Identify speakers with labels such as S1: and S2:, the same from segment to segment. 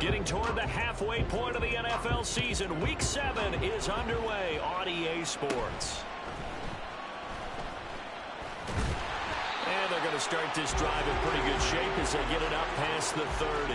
S1: Getting toward the halfway point of the NFL season. Week 7 is underway on EA Sports. And they're going to start this drive in pretty good shape as they get it up past the 30.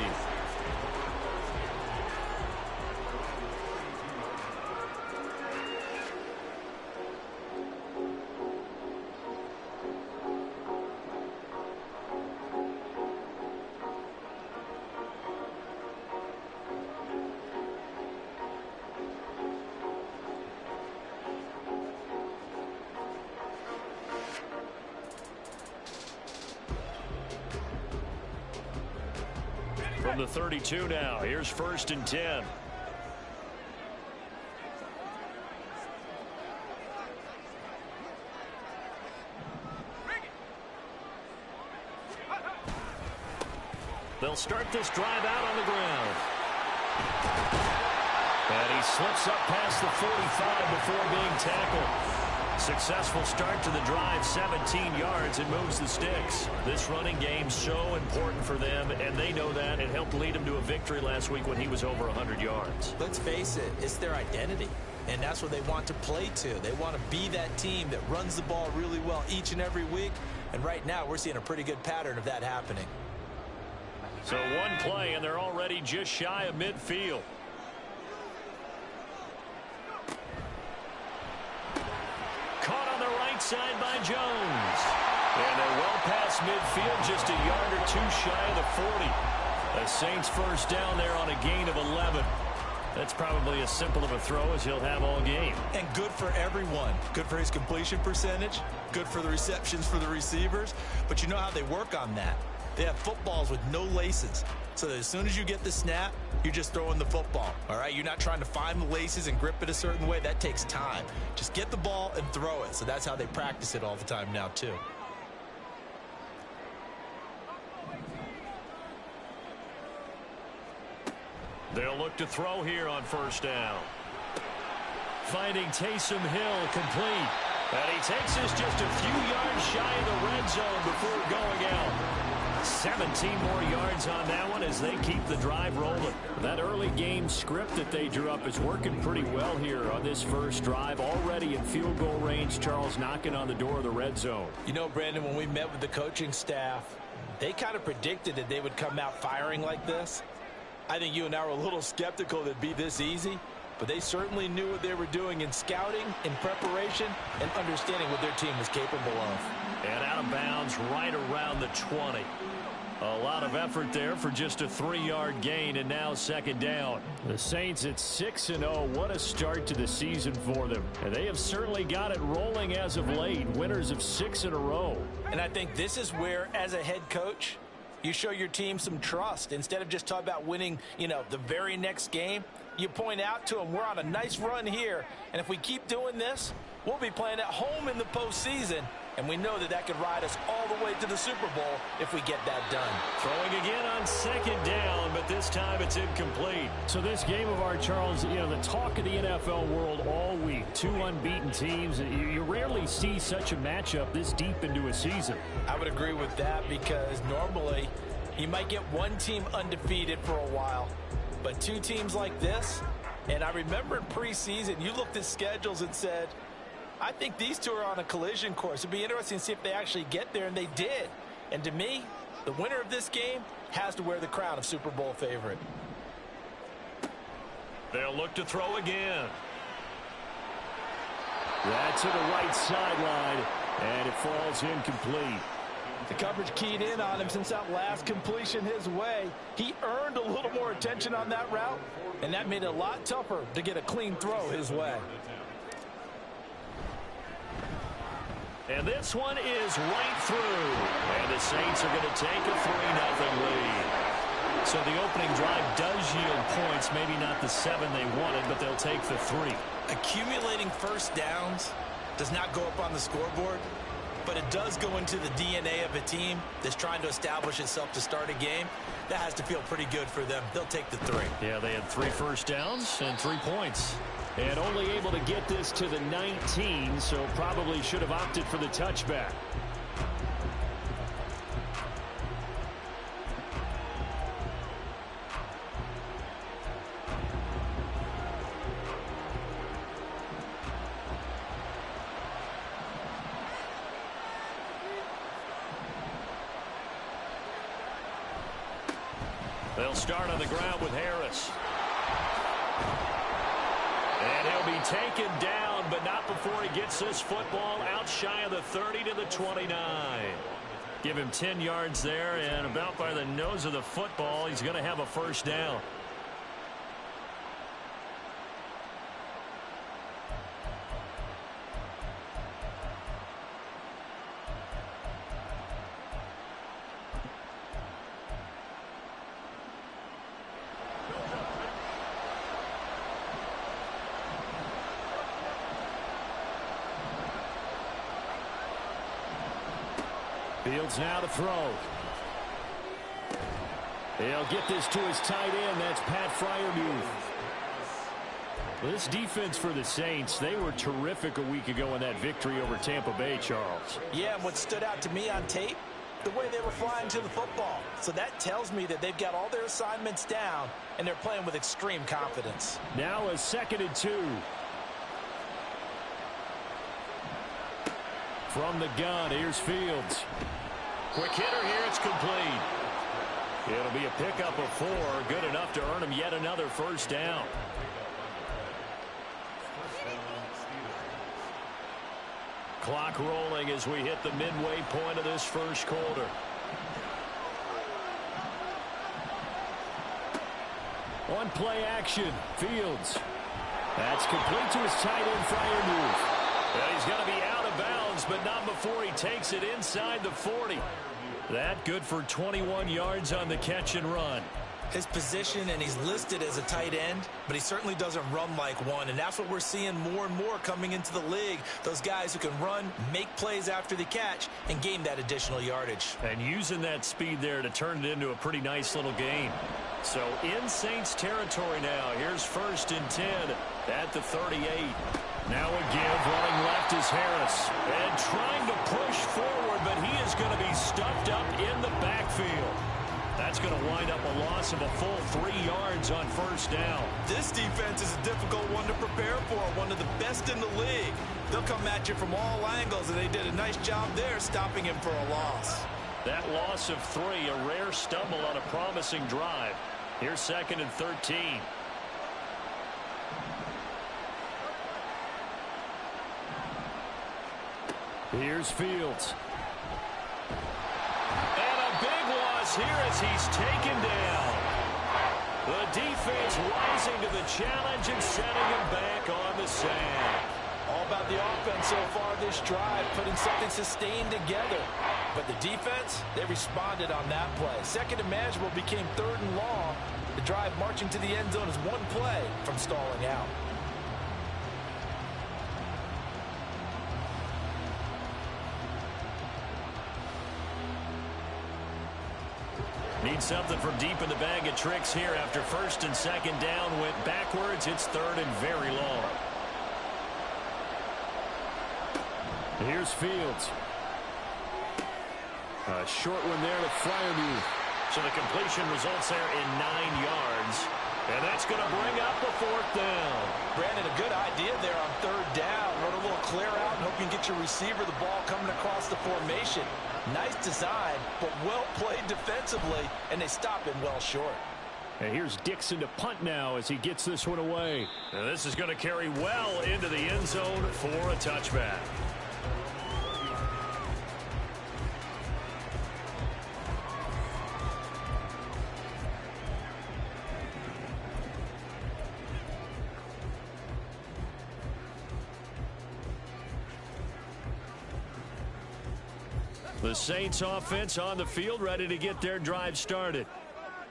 S1: From the 32 now, here's 1st and 10. They'll start this drive out on the ground. And he slips up past the 45 before being tackled. Successful start to the drive, 17 yards, and moves the sticks. This running game's so important for them, and they know that. It helped lead them to a victory last week when he was over 100 yards.
S2: Let's face it, it's their identity, and that's what they want to play to. They want to be that team that runs the ball really well each and every week, and right now we're seeing a pretty good pattern of that happening.
S1: So one play, and they're already just shy of midfield. Caught on the right side by Jones. And they're well past midfield, just a yard or two shy of the 40. The Saints first down there on a gain of 11. That's probably as simple of a throw as he'll have all game.
S2: And good for everyone. Good for his completion percentage. Good for the receptions for the receivers. But you know how they work on that. They have footballs with no laces. So that as soon as you get the snap, you're just throwing the football. All right, you're not trying to find the laces and grip it a certain way. That takes time. Just get the ball and throw it. So that's how they practice it all the time now, too.
S1: They'll look to throw here on 1st down. Finding Taysom Hill complete. And he takes us just a few yards shy of the red zone before going out. 17 more yards on that one as they keep the drive rolling. That early game script that they drew up is working pretty well here on this first drive. Already in field goal range, Charles knocking on the door of the red zone.
S2: You know, Brandon, when we met with the coaching staff, they kind of predicted that they would come out firing like this. I think you and I were a little skeptical that it'd be this easy, but they certainly knew what they were doing in scouting, in preparation, and understanding what their team was capable of.
S1: And out of bounds right around the 20. A lot of effort there for just a 3-yard gain, and now 2nd down. The Saints at 6-0. What a start to the season for them. And they have certainly got it rolling as of late. Winners of 6 in a row.
S2: And I think this is where, as a head coach, you show your team some trust. Instead of just talking about winning, the very next game, you point out to them, we're on a nice run here. And if we keep doing this, we'll be playing at home in the postseason. And we know that that could ride us all the way to the Super Bowl if we get that done.
S1: Throwing again on 2nd down, but this time it's incomplete. So this game of our, Charles, the talk of the NFL world all week. 2 unbeaten teams. You rarely see such a matchup this deep into a season.
S2: I would agree with that because normally you might get one team undefeated for a while. But 2 teams like this, and I remember in preseason, you looked at schedules and said, I think these 2 are on a collision course. It'd be interesting to see if they actually get there, and they did. And to me, the winner of this game has to wear the crown of Super Bowl favorite.
S1: They'll look to throw again. That's to the right sideline, and it falls incomplete.
S2: The coverage keyed in on him since that last completion his way. He earned a little more attention on that route, and that made it a lot tougher to get a clean throw his way.
S1: And this one is right through. And the Saints are going to take a 3-0 lead. So the opening drive does yield points. Maybe not the 7 they wanted, but they'll take the 3.
S2: Accumulating first downs does not go up on the scoreboard, but it does go into the DNA of a team that's trying to establish itself to start a game. That has to feel pretty good for them. They'll take the 3.
S1: Yeah, they had 3 first downs and 3 points. And only able to get this to the 19, so probably should have opted for the touchback. They'll start on the ground with Harris. And he'll be taken down, but not before he gets this football out shy of the 30 to the 29. Give him 10 yards there, and about by the nose of the football, he's going to have a first down. Fields now to throw. He'll get this to his tight end. That's Pat Freiermuth. This defense for the Saints, they were terrific a week ago in that victory over Tampa Bay, Charles.
S2: Yeah, and what stood out to me on tape, the way they were flying to the football. So that tells me that they've got all their assignments down, and they're playing with extreme confidence.
S1: Now a 2nd and 2. From the gun, here's Fields. Quick hitter here, it's complete. It'll be a pickup of 4, good enough to earn him yet another first down. Clock rolling as we hit the midway point of this first quarter. On play action, Fields. That's complete to his tight end, Freiermuth. And he's going to be out of bounds, but not before he takes it inside the 40. That good for 21 yards on the catch and run.
S2: His position, and he's listed as a tight end, but he certainly doesn't run like one, and that's what we're seeing more and more coming into the league. Those guys who can run, make plays after the catch, and gain that additional yardage.
S1: And using that speed there to turn it into a pretty nice little game. So in Saints territory now. Here's 1st and 10 at the 38. Now a give, running left is Harris. And trying to push forward, but he is going to be stuffed up in the backfield. That's going to wind up a loss of a full 3 yards on first down.
S2: This defense is a difficult one to prepare for, one of the best in the league. They'll come at you from all angles, and they did a nice job there stopping him for a loss.
S1: That loss of 3, a rare stumble on a promising drive. Here's 2nd and 13. Here's Fields. And a big loss here as he's taken down. The defense rising to the challenge and setting him back on the sack.
S2: All about the offense so far this drive, putting something sustained together. But the defense, they responded on that play. 2nd and manageable became 3rd and long. The drive marching to the end zone is 1 play from stalling out.
S1: Need something from deep in the bag of tricks here after 1st and 2nd down went backwards. It's 3rd and very long. Here's Fields. A short one there to Freiermuth. So the completion results there in 9 yards. And that's going to bring up the 4th down.
S2: Brandon, a good idea there on 3rd down. Run a little clear out and hope you can get your receiver the ball coming across the formation. Nice design, but well played defensively, and they stop him well short.
S1: And here's Dixon to punt now as he gets this one away. And this is going to carry well into the end zone for a touchback. The Saints offense on the field, ready to get their drive started.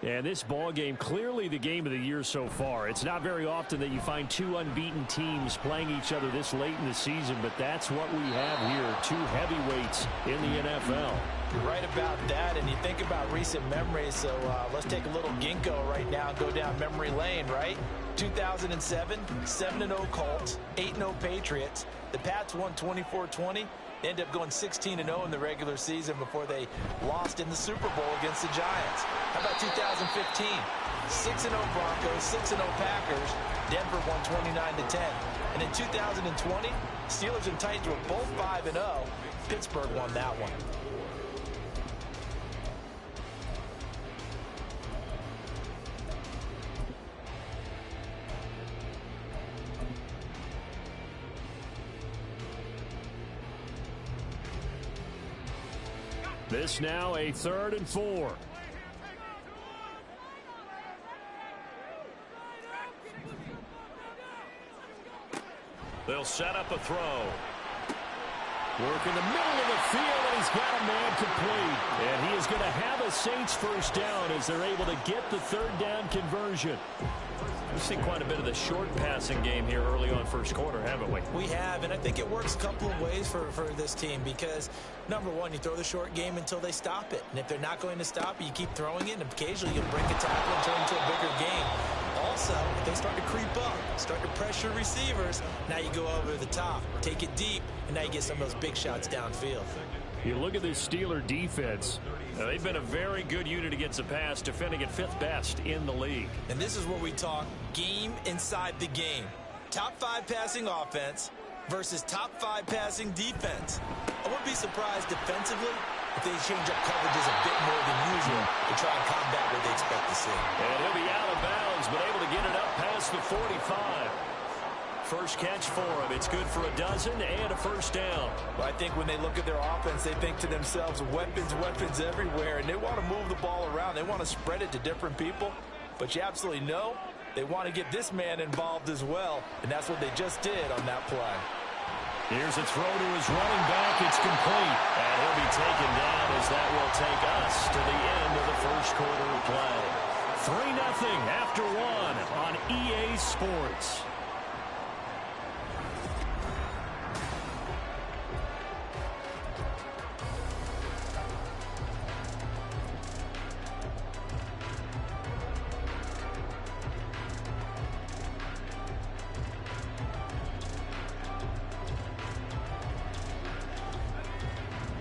S1: And this ball game, clearly the game of the year so far. It's not very often that you find 2 unbeaten teams playing each other this late in the season, but that's what we have here, 2 heavyweights in the NFL.
S2: You're right about that, and you think about recent memories, so let's take a little ginkgo right now and go down memory lane, right? 2007, 7-0 Colts, 8-0 Patriots. The Pats won 24-20. They ended up going 16-0 in the regular season before they lost in the Super Bowl against the Giants. How about 2015? 6-0 Broncos, 6-0 Packers. Denver won 29-10. And in 2020, Steelers and Titans were both 5-0. Pittsburgh won that one.
S1: This now a 3rd and 4. They'll set up a throw. Work in the middle of the field, and he's got a man complete. And he is going to have a Saints first down as they're able to get the 3rd down conversion. We've seen quite a bit of the short passing game here early on first quarter, haven't we?
S2: We have, and I think it works a couple of ways for this team because, number one, you throw the short game until they stop it. And if they're not going to stop it, you keep throwing it, and occasionally you'll break a tackle and turn it into a bigger game. Also, if they start to creep up, start to pressure receivers, now you go over the top, take it deep, and now you get some of those big shots downfield.
S1: You look at this Steeler defense. Now, they've been a very good unit against the pass, defending at 5th best in the league.
S2: And this is where we talk game inside the game. Top 5 passing offense versus top 5 passing defense. I wouldn't be surprised defensively if they change up coverages a bit more than usual to try and combat what they expect to see.
S1: And he'll be out of bounds, but able to get it up past the 45. First catch for him. It's good for a dozen and a first down.
S2: Well, I think when they look at their offense, they think to themselves, weapons, weapons everywhere, and they want to move the ball around. They want to spread it to different people, but you absolutely know they want to get this man involved as well, and that's what they just did on that play.
S1: Here's a throw to his running back. It's complete, and he'll be taken down as that will take us to the end of the first quarter of play. 3-0 after 1 on EA Sports.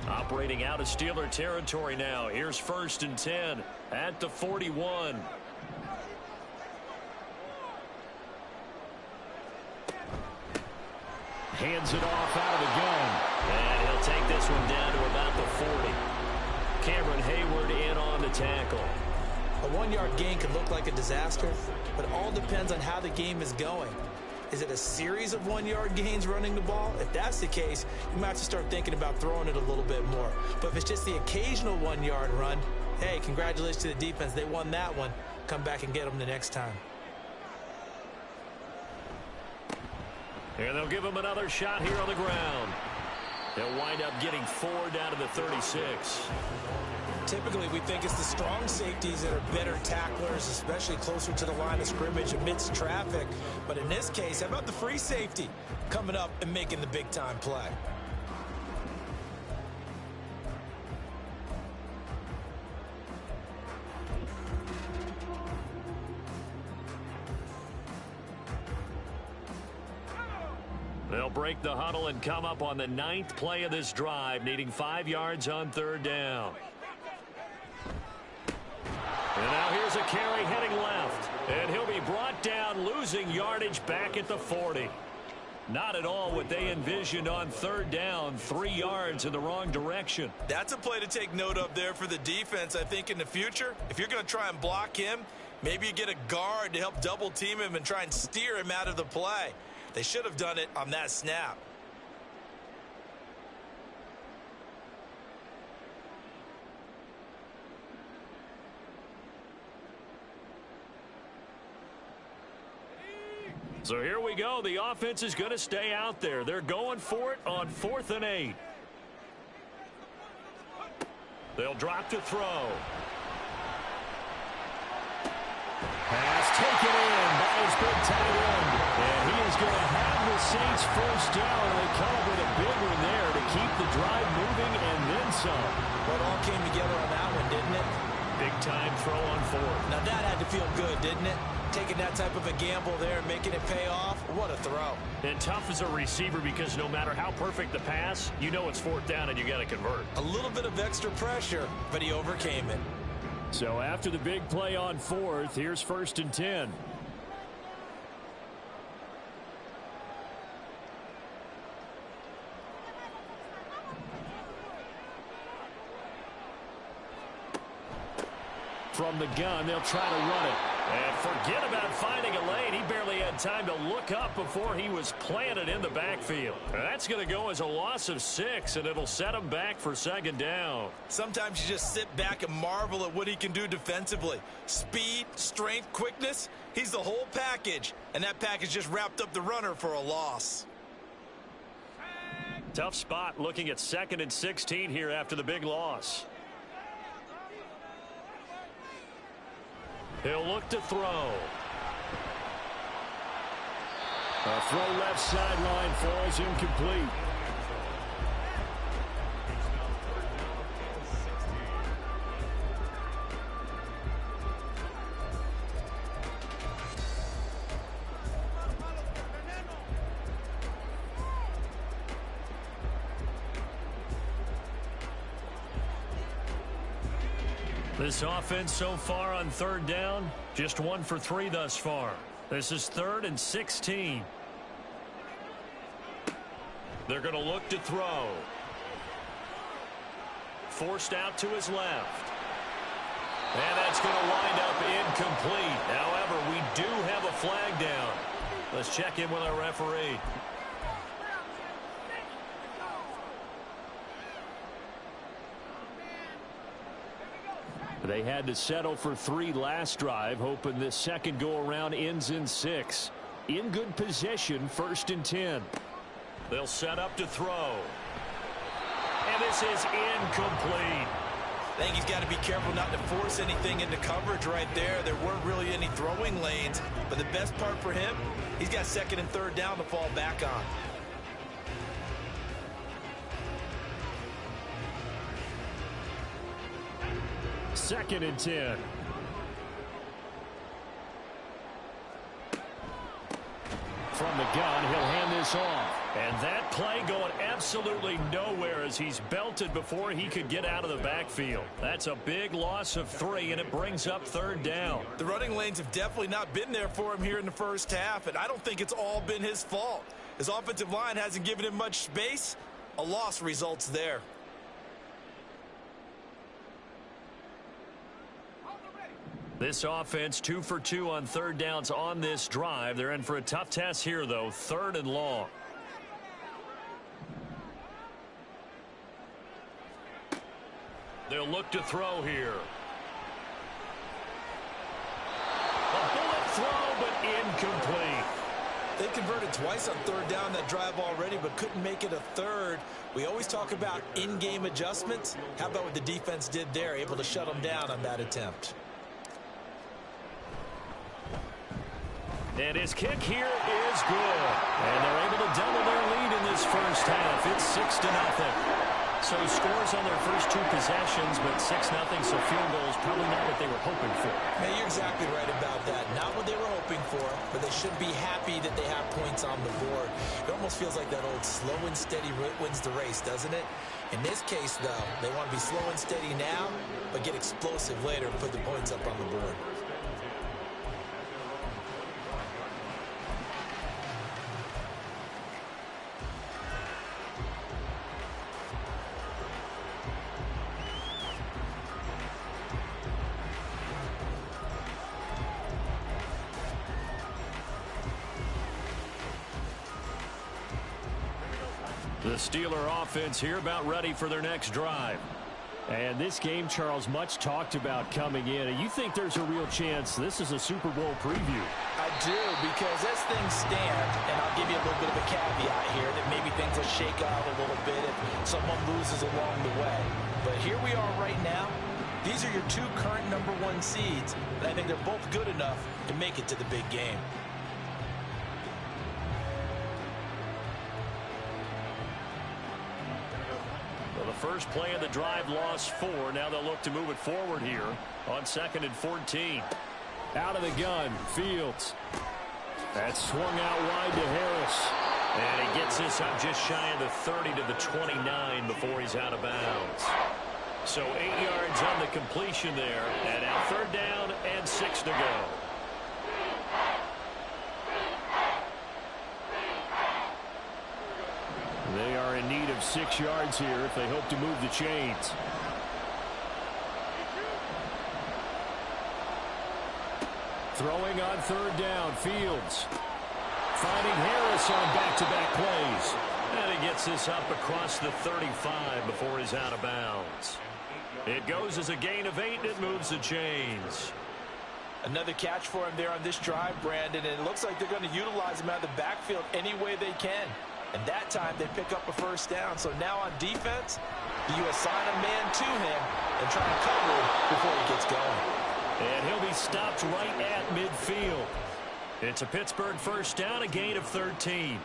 S1: Operating out of Steeler territory now. Here's 1st and 10 at the 41. Hands it off out of the gun. And he'll take this one down to about the 40. Cameron Hayward in on the tackle.
S2: A 1-yard gain could look like a disaster, but it all depends on how the game is going. Is it a series of 1-yard gains running the ball? If that's the case, you might have to start thinking about throwing it a little bit more. But if it's just the occasional 1-yard run, hey, congratulations to the defense. They won that one. Come back and get them the next time.
S1: And they'll give him another shot here on the ground. They'll wind up getting 4 down to the 36.
S2: Typically, we think it's the strong safeties that are better tacklers, especially closer to the line of scrimmage amidst traffic. But in this case, how about the free safety coming up and making the big-time play?
S1: They'll break the huddle and come up on the 9th play of this drive, needing 5 yards on 3rd down. And now here's a carry heading left. And he'll be brought down, losing yardage back at the 40. Not at all what they envisioned on 3rd down, 3 yards in the wrong direction.
S2: That's a play to take note of there for the defense, I think, in the future. If you're going to try and block him, maybe you get a guard to help double team him and try and steer him out of the play. They should have done it on that snap.
S1: So here we go. The offense is going to stay out there. They're going for it on 4th and 8. They'll drop to throw. Pass taken in by his big tight end. And he is going to have the Saints first down. They come up with a big one there to keep the drive moving and then some.
S2: Well, it all came together on that one, didn't it?
S1: Big time throw on 4th.
S2: Now that had to feel good, didn't it? Taking that type of a gamble there and making it pay off. What a throw.
S1: And tough as a receiver because no matter how perfect the pass, you know it's 4th down and you got to convert.
S2: A little bit of extra pressure, but he overcame it.
S1: So after the big play on 4th, here's 1st and 10. From the gun, they'll try to run it. And forget about finding a lane. He barely had time to look up before he was planted in the backfield. That's going to go as a loss of 6, and it'll set him back for second down.
S2: Sometimes you just sit back and marvel at what he can do defensively. Speed, strength, quickness. He's the whole package, and that package just wrapped up the runner for a loss.
S1: Tough spot looking at 2nd and 16 here after the big loss. He'll look to throw. A throw left sideline falls incomplete. This offense so far on 3rd down, just 1 for 3 thus far. This is 3rd and 16. They're going to look to throw. Forced out to his left. And that's going to wind up incomplete. However, we do have a flag down. Let's check in with our referee. They had to settle for 3 last drive, hoping this second go-around ends in 6. In good position, 1st and 10. They'll set up to throw. And this is incomplete.
S2: I think he's got to be careful not to force anything into coverage right there. There weren't really any throwing lanes, but the best part for him, he's got 2nd and 3rd down to fall back on.
S1: Second and 10. From the gun, he'll hand this off. And that play going absolutely nowhere as he's belted before he could get out of the backfield. That's a big loss of 3, and it brings up 3rd down.
S2: The running lanes have definitely not been there for him here in the first half, and I don't think it's all been his fault. His offensive line hasn't given him much space. A loss results there.
S1: This offense 2 for 2 on 3rd downs on this drive. They're in for a tough test here, though. 3rd and long. They'll look to throw here. A bullet throw, but incomplete.
S2: They converted twice on 3rd down that drive already, but couldn't make it a 3rd. We always talk about in-game adjustments. How about what the defense did there, able to shut them down on that attempt?
S1: And his kick here is good. And they're able to double their lead in this first half. It's 6-0. So scores on their first 2 possessions, but 6-0, so field goals probably not what they were hoping for.
S2: Hey, you're exactly right about that. Not what they were hoping for, but they should be happy that they have points on the board. It almost feels like that old slow and steady wins the race, doesn't it? In this case, though, they want to be slow and steady now, but get explosive later and put the points up on the board.
S1: The Steeler offense here about ready for their next drive. And this game, Charles, much talked about coming in. And you think there's a real chance this is a Super Bowl preview?
S2: I do, because as things stand, and I'll give you a little bit of a caveat here, that maybe things will shake out a little bit if someone loses along the way. But here we are right now. These are your 2 current #1 seeds, and I think they're both good enough to make it to the big game.
S1: First play of the drive, lost 4. Now they'll look to move it forward here on 2nd and 14. Out of the gun, Fields. That's swung out wide to Harris. And he gets this up just shy of the 30 to the 29 before he's out of bounds. So 8 yards on the completion there. And now 3rd down and 6 to go. They are in need of 6 yards here if they hope to move the chains. Throwing on third down, Fields. Finding Harris on back-to-back plays. And he gets this up across the 35 before he's out of bounds. It goes as a gain of 8, and it moves the chains.
S2: Another catch for him there on this drive, Brandon, and it looks like they're going to utilize him out of the backfield any way they can. And that time they pick up a first down. So now on defense, you assign a man to him and try to cover him before he gets going.
S1: And he'll be stopped right at midfield. It's a Pittsburgh first down, a gain of 13.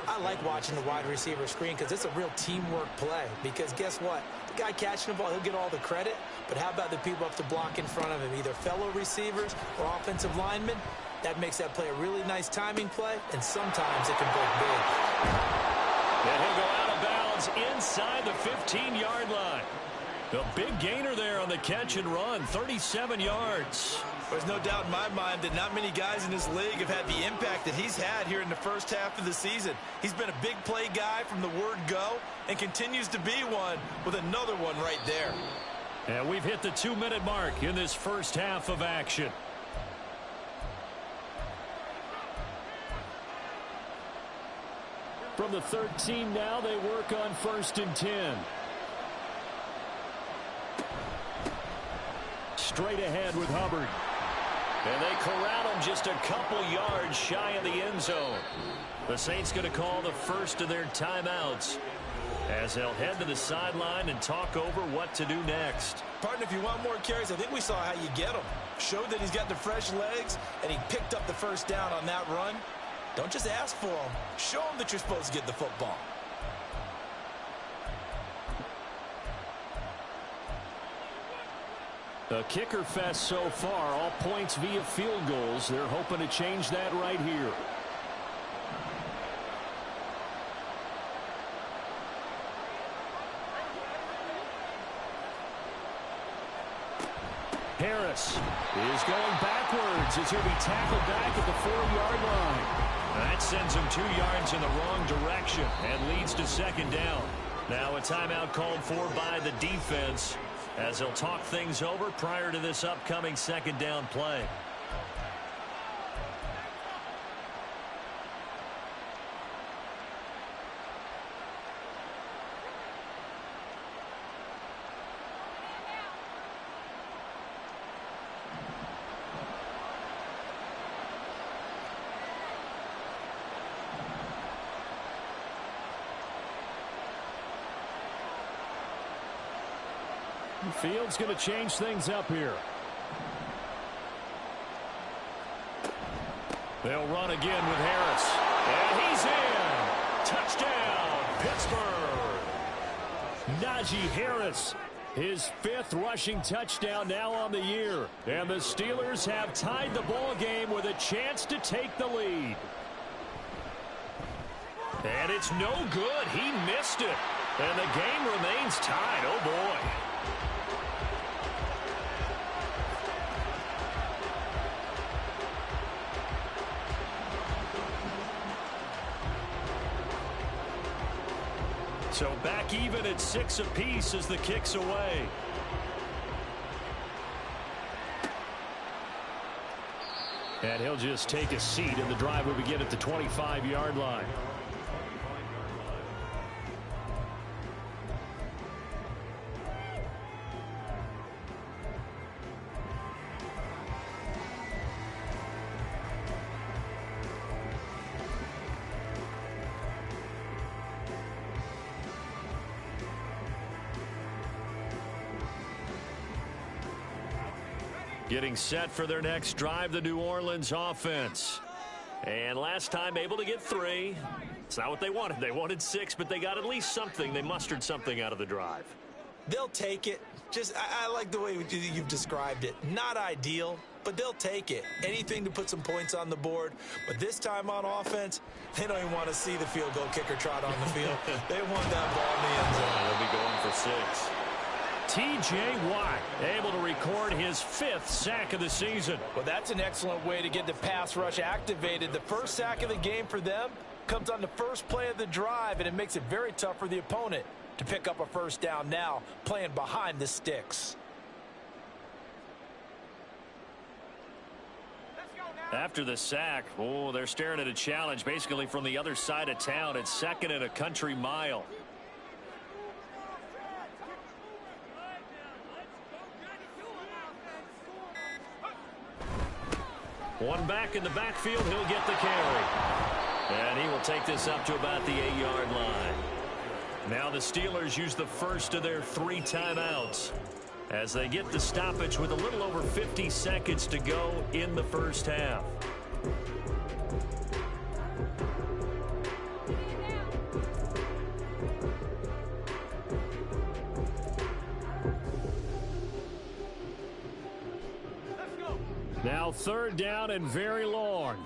S3: I like watching the wide receiver screen because it's a real teamwork play. Because guess what? The guy catching the ball, he'll get all the credit. But how about the people up to block in front of him, either fellow receivers or offensive linemen? That makes that play a really nice timing play, and sometimes it can break big.
S1: And he'll go out of bounds inside the 15-yard line. The big gainer there on the catch and run, 37 yards.
S2: There's no doubt in my mind that not many guys in this league have had the impact that he's had here in the first half of the season. He's been a big play guy from the word go and continues to be one with another one right there.
S1: And we've hit the 2-minute mark in this first half of action. From the 13 now, they work on 1st and 10. Straight ahead with Hubbard. And they corral him just a couple yards shy of the end zone. The Saints going to call the first of their timeouts as they'll head to the sideline and talk over what to do next.
S2: Partner, if you want more carries, I think we saw how you get him. Showed that he's got the fresh legs, and he picked up the first down on that run. Don't just ask for him. Show him that you're supposed to get the football.
S1: A kicker fest so far, all points via field goals. They're hoping to change that right here. Harris is going backwards as he'll be tackled back at the 4-yard line. That sends him 2 yards in the wrong direction and leads to second down. Now a timeout called for by the defense as they'll talk things over prior to this upcoming second down play. Fields going to change things up here. They'll run again with Harris. And he's in. Touchdown, Pittsburgh. Najee Harris, his 5th rushing touchdown now on the year. And the Steelers have tied the ball game with a chance to take the lead. And it's no good. He missed it. And the game remains tied. Oh, boy. So back even at 6 apiece as the kick's away. And he'll just take a seat, and the drive will begin at the 25-yard line. Getting set for their next drive, the New Orleans offense. And last time able to get 3. It's not what they wanted. They wanted 6, but they got at least something. They mustered something out of the drive.
S3: They'll take it. I like the way you've described it. Not ideal, but they'll take it. Anything to put some points on the board. But this time on offense, they don't even want to see the field goal kicker trot on the field. They want that ball in the end zone.
S1: They'll be going for 6. T.J. Watt able to record his 5th sack of the season.
S2: Well, that's an excellent way to get the pass rush activated. The first sack of the game for them comes on the first play of the drive, and it makes it very tough for the opponent to pick up a first down now, playing behind the sticks.
S1: After the sack, oh, they're staring at a challenge basically from the other side of town. It's 2nd and a country mile. One back in the backfield, he'll get the carry. And he will take this up to about the 8-yard line. Now the Steelers use the first of their 3 timeouts as they get the stoppage with a little over 50 seconds to go in the first half. Now 3rd down and very long.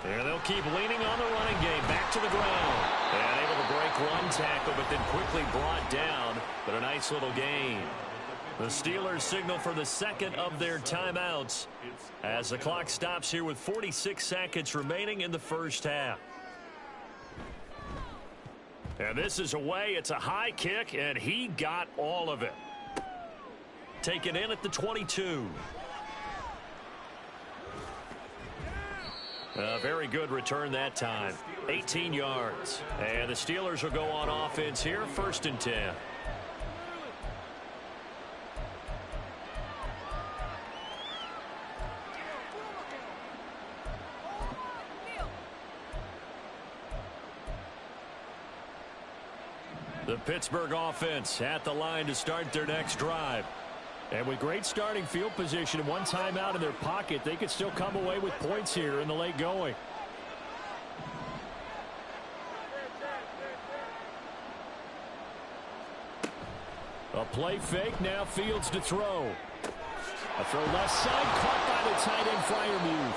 S1: There they'll keep leaning on the running game. Back to the ground. And able to break one tackle, but then quickly brought down. But a nice little gain. The Steelers signal for the 2nd of their timeouts as the clock stops here with 46 seconds remaining in the first half. And this is away. It's a high kick, and he got all of it. Taken in at the 22. A very good return that time. 18 yards. And the Steelers will go on offense here, 1st and 10. The Pittsburgh offense at the line to start their next drive. And with great starting field position and one timeout in their pocket, they could still come away with points here in the late going. A play fake, now Fields to throw. A throw left side, caught by the tight end Freiermuth.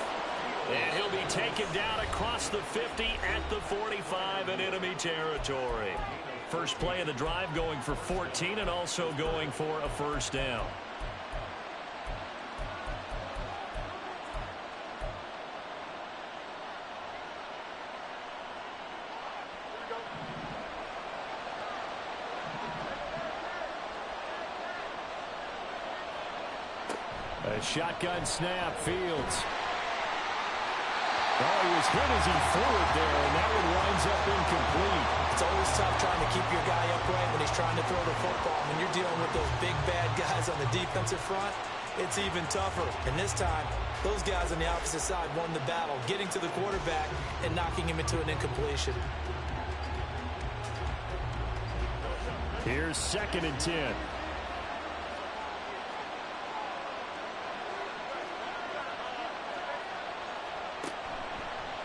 S1: And he'll be taken down across the 50 at the 45 in enemy territory. First play of the drive going for 14 and also going for a 1st down. A shotgun snap, Fields. Oh, he was hit as he threw it there, and that one winds up incomplete.
S3: It's always tough trying to keep your guy upright when he's trying to throw the football. When you're dealing with those big, bad guys on the defensive front, it's even tougher. And this time, those guys on the opposite side won the battle, getting to the quarterback and knocking him into an incompletion.
S1: Here's 2nd and 10.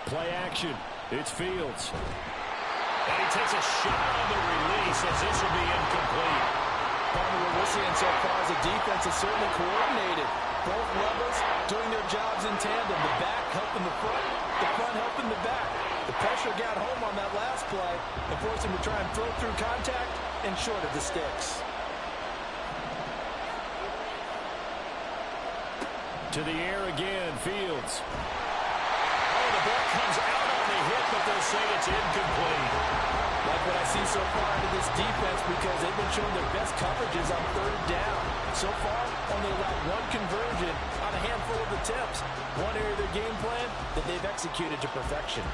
S1: Play action. It's Fields. And he takes a shot on the release as this will be incomplete.
S2: What we're seeing so far is the defense is certainly coordinated. Both levels doing their jobs in tandem. The back helping the front helping the back. The pressure got home on that last play and forced him to try and throw through contact and short of the sticks.
S1: To the air again, Fields. The ball comes out on the hit, but they'll say it's incomplete.
S2: Like what I see so far into this defense because they've been showing their best coverages on 3rd down. So far, only allowed one conversion on a handful of attempts. One area of their game plan that they've executed to perfection.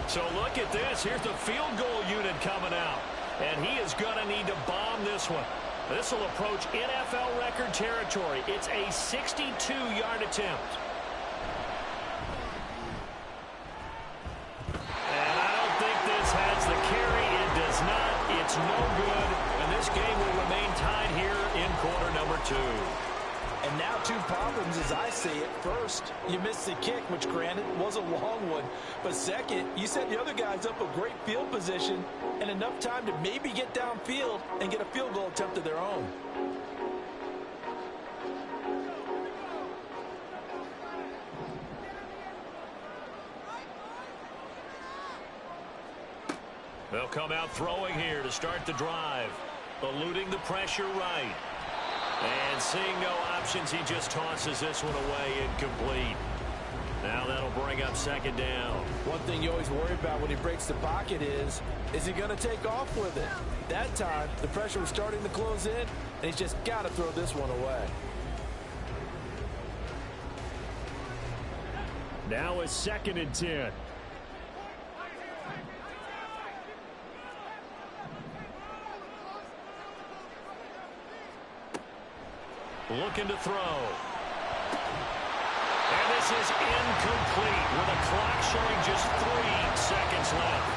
S1: So look at this. Here's the field goal unit coming out. And he is going to need to bomb this one. This will approach NFL record territory. It's a 62-yard attempt. And I don't think this has the carry. It does not. It's no good. And this game will remain tied here in quarter number 2.
S2: And now 2 problems as I see it. First, you missed the kick, which granted was a long one. But second, you set the other guys up a great field position and enough time to maybe get downfield and get a field goal attempt of their own.
S1: They'll come out throwing here to start the drive. Eluding the pressure right. And seeing no options, he just tosses this one away incomplete. Now that'll bring up second down.
S2: One thing you always worry about when he breaks the pocket is he going to take off with it? That time, the pressure was starting to close in, and he's just got to throw this one away.
S4: Now it's 2nd and 10.
S1: Looking to throw. And this is incomplete with a clock showing just 3 seconds left.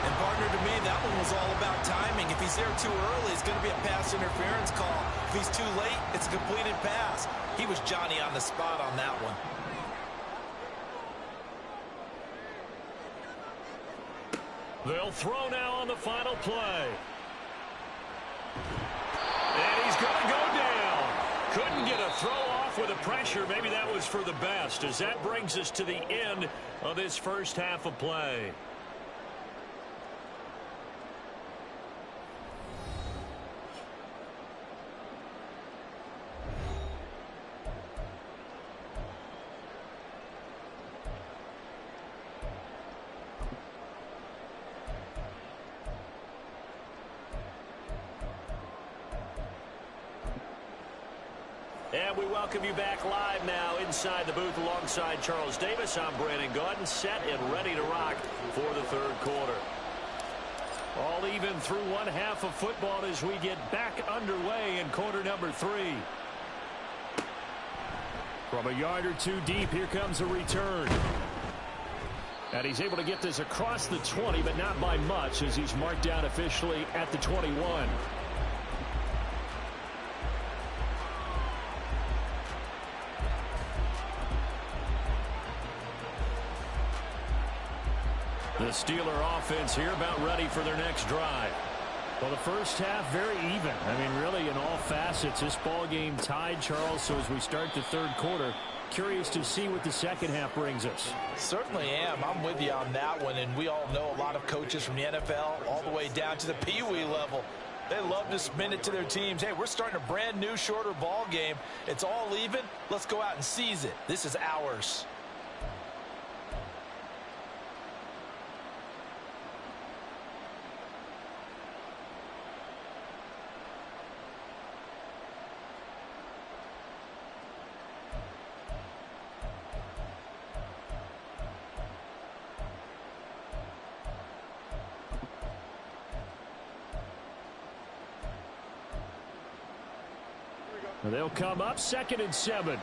S3: And partner, to me, that one was all about timing. If he's there too early, it's going to be a pass interference call. If he's too late, it's a completed pass. He was Johnny on the spot on that one.
S1: They'll throw now on the final play. And he's going to go down. Couldn't get a throw off with the pressure. Maybe that was for the best, as that brings us to the end of this first half of play. And we welcome you back live now inside the booth alongside Charles Davis. I'm Brandon Gaudin, set and ready to rock for the third quarter. All even through one half of football as we get back underway in quarter number 3.
S4: From a yard or two deep, here comes a return. And he's able to get this across the 20, but not by much, as he's marked down officially at the 21.
S1: The Steeler offense here about ready for their next drive.
S4: Well, the first half very even. I mean, really in all facets, this ball game tied, Charles. So as we start the third quarter, curious to see what the second half brings us.
S2: Certainly am. I'm with you on that one, and we all know a lot of coaches from the NFL all the way down to the Pee-wee level. They love to spin it to their teams. Hey, we're starting a brand new, shorter ball game. It's all even. Let's go out and seize it. This is ours.
S4: They'll come up 2nd and 7.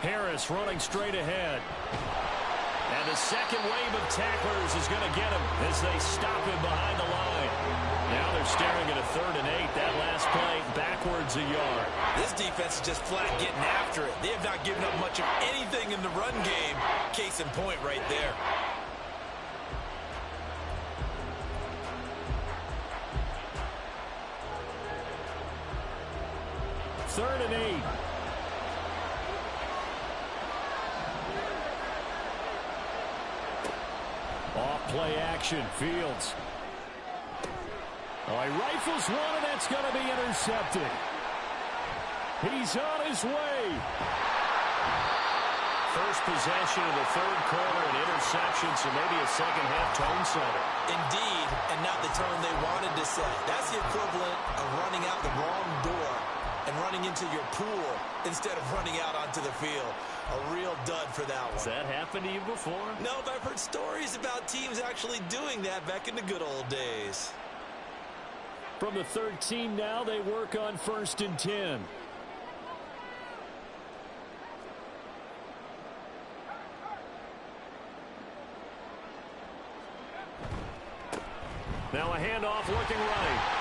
S1: Harris running straight ahead. And the second wave of tacklers is going to get him as they stop him behind the line. Now they're staring at a 3rd and 8. That last play backwards a yard.
S3: This defense is just flat getting after it. They have not given up much of anything in the run game. Case in point right there.
S4: 3rd and 8. Off play action. Fields. Oh, he rifles one, and that's going to be intercepted. He's on his way.
S1: First possession of the third quarter, an interception, so maybe a second half tone setter.
S3: Indeed, and not the tone they wanted to set. That's the equivalent of running out the wrong door and running into your pool instead of running out onto the field. A real dud for that one.
S1: Has that happened to you before?
S3: No, but I've heard stories about teams actually doing that back in the good old days.
S4: From the 13 now, they work on 1st and 10.
S1: Now a handoff looking right.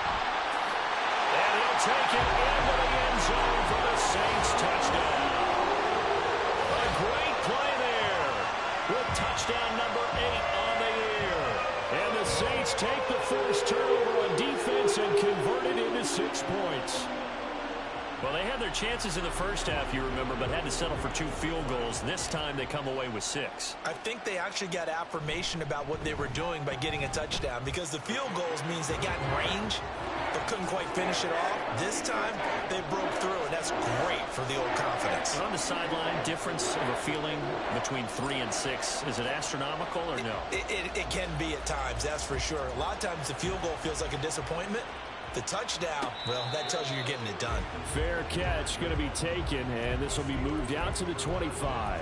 S1: And he'll take it into the end zone for the Saints touchdown. A great play there with touchdown number 8 on the year. And the Saints take the first turnover on defense and convert it into 6 points. Well, they had their chances in the first half, you remember, but had to settle for 2 field goals. This time they come away with 6.
S2: I think they actually got affirmation about what they were doing by getting a touchdown, because the field goals means they got in range but couldn't quite finish it off. This time they broke through, and that's great for the old confidence.
S1: And on the sideline, difference of a feeling between 3 and 6, is it astronomical or no?
S2: It can be at times, that's for sure. A lot of times the field goal feels like a disappointment. The touchdown, well, that tells you you're getting it done.
S4: Fair catch going to be taken, and this will be moved out to the 25.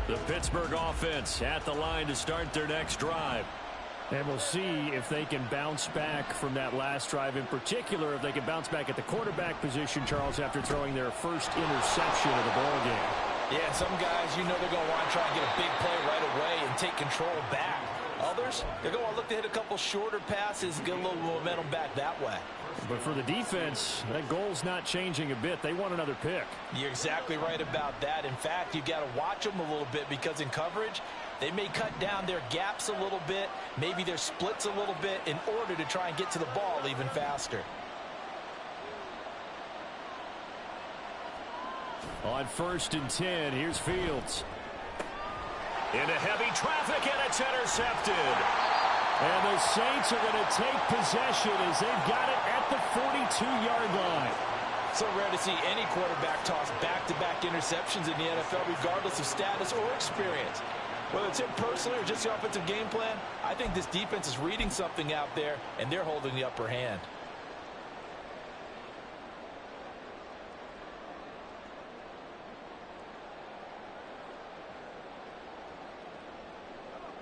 S1: The Pittsburgh offense at the line to start their next drive.
S4: And we'll see if they can bounce back from that last drive. In particular, if they can bounce back at the quarterback position, Charles, after throwing their first interception of the ball game.
S2: Yeah, some guys, you know they're going to want to try and get a big play right away and take control back. Others, they're going to look to hit a couple shorter passes, get a little momentum back that way.
S4: But for the defense, that goal's not changing a bit. They want another pick.
S2: You're exactly right about that. In fact, you got to watch them a little bit, because in coverage, they may cut down their gaps a little bit, maybe their splits a little bit, in order to try and get to the ball even faster.
S4: On 1st and 10, here's Fields.
S1: Into heavy traffic, and it's intercepted.
S4: And the Saints are going to take possession as they've got it at the 42-yard line.
S2: So rare to see any quarterback toss back-to-back interceptions in the NFL, regardless of status or experience. Whether it's him personally or just the offensive game plan, I think this defense is reading something out there, and they're holding the upper hand.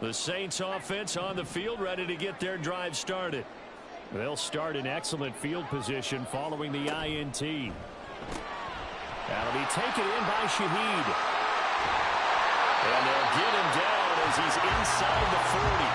S1: The Saints offense on the field, ready to get their drive started.
S4: They'll start in excellent field position following the INT.
S1: That'll be taken in by Shaheed. And they'll get him down as he's inside the 40.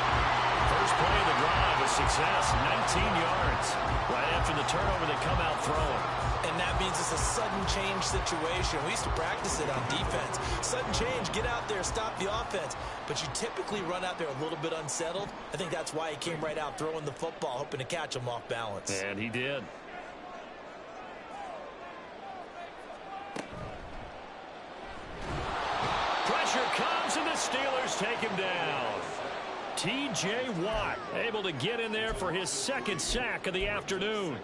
S1: First play of the drive, a success, 19 yards. Right after the turnover, they come out throwing.
S2: And that means it's a sudden change situation. We used to practice it on defense. Sudden change, get out there, stop the offense. But you typically run out there a little bit unsettled. I think that's why he came right out throwing the football, hoping to catch him off balance.
S1: And he did. Pressure comes, and the Steelers take him down.
S4: T.J. Watt able to get in there for his 2nd sack of the afternoon.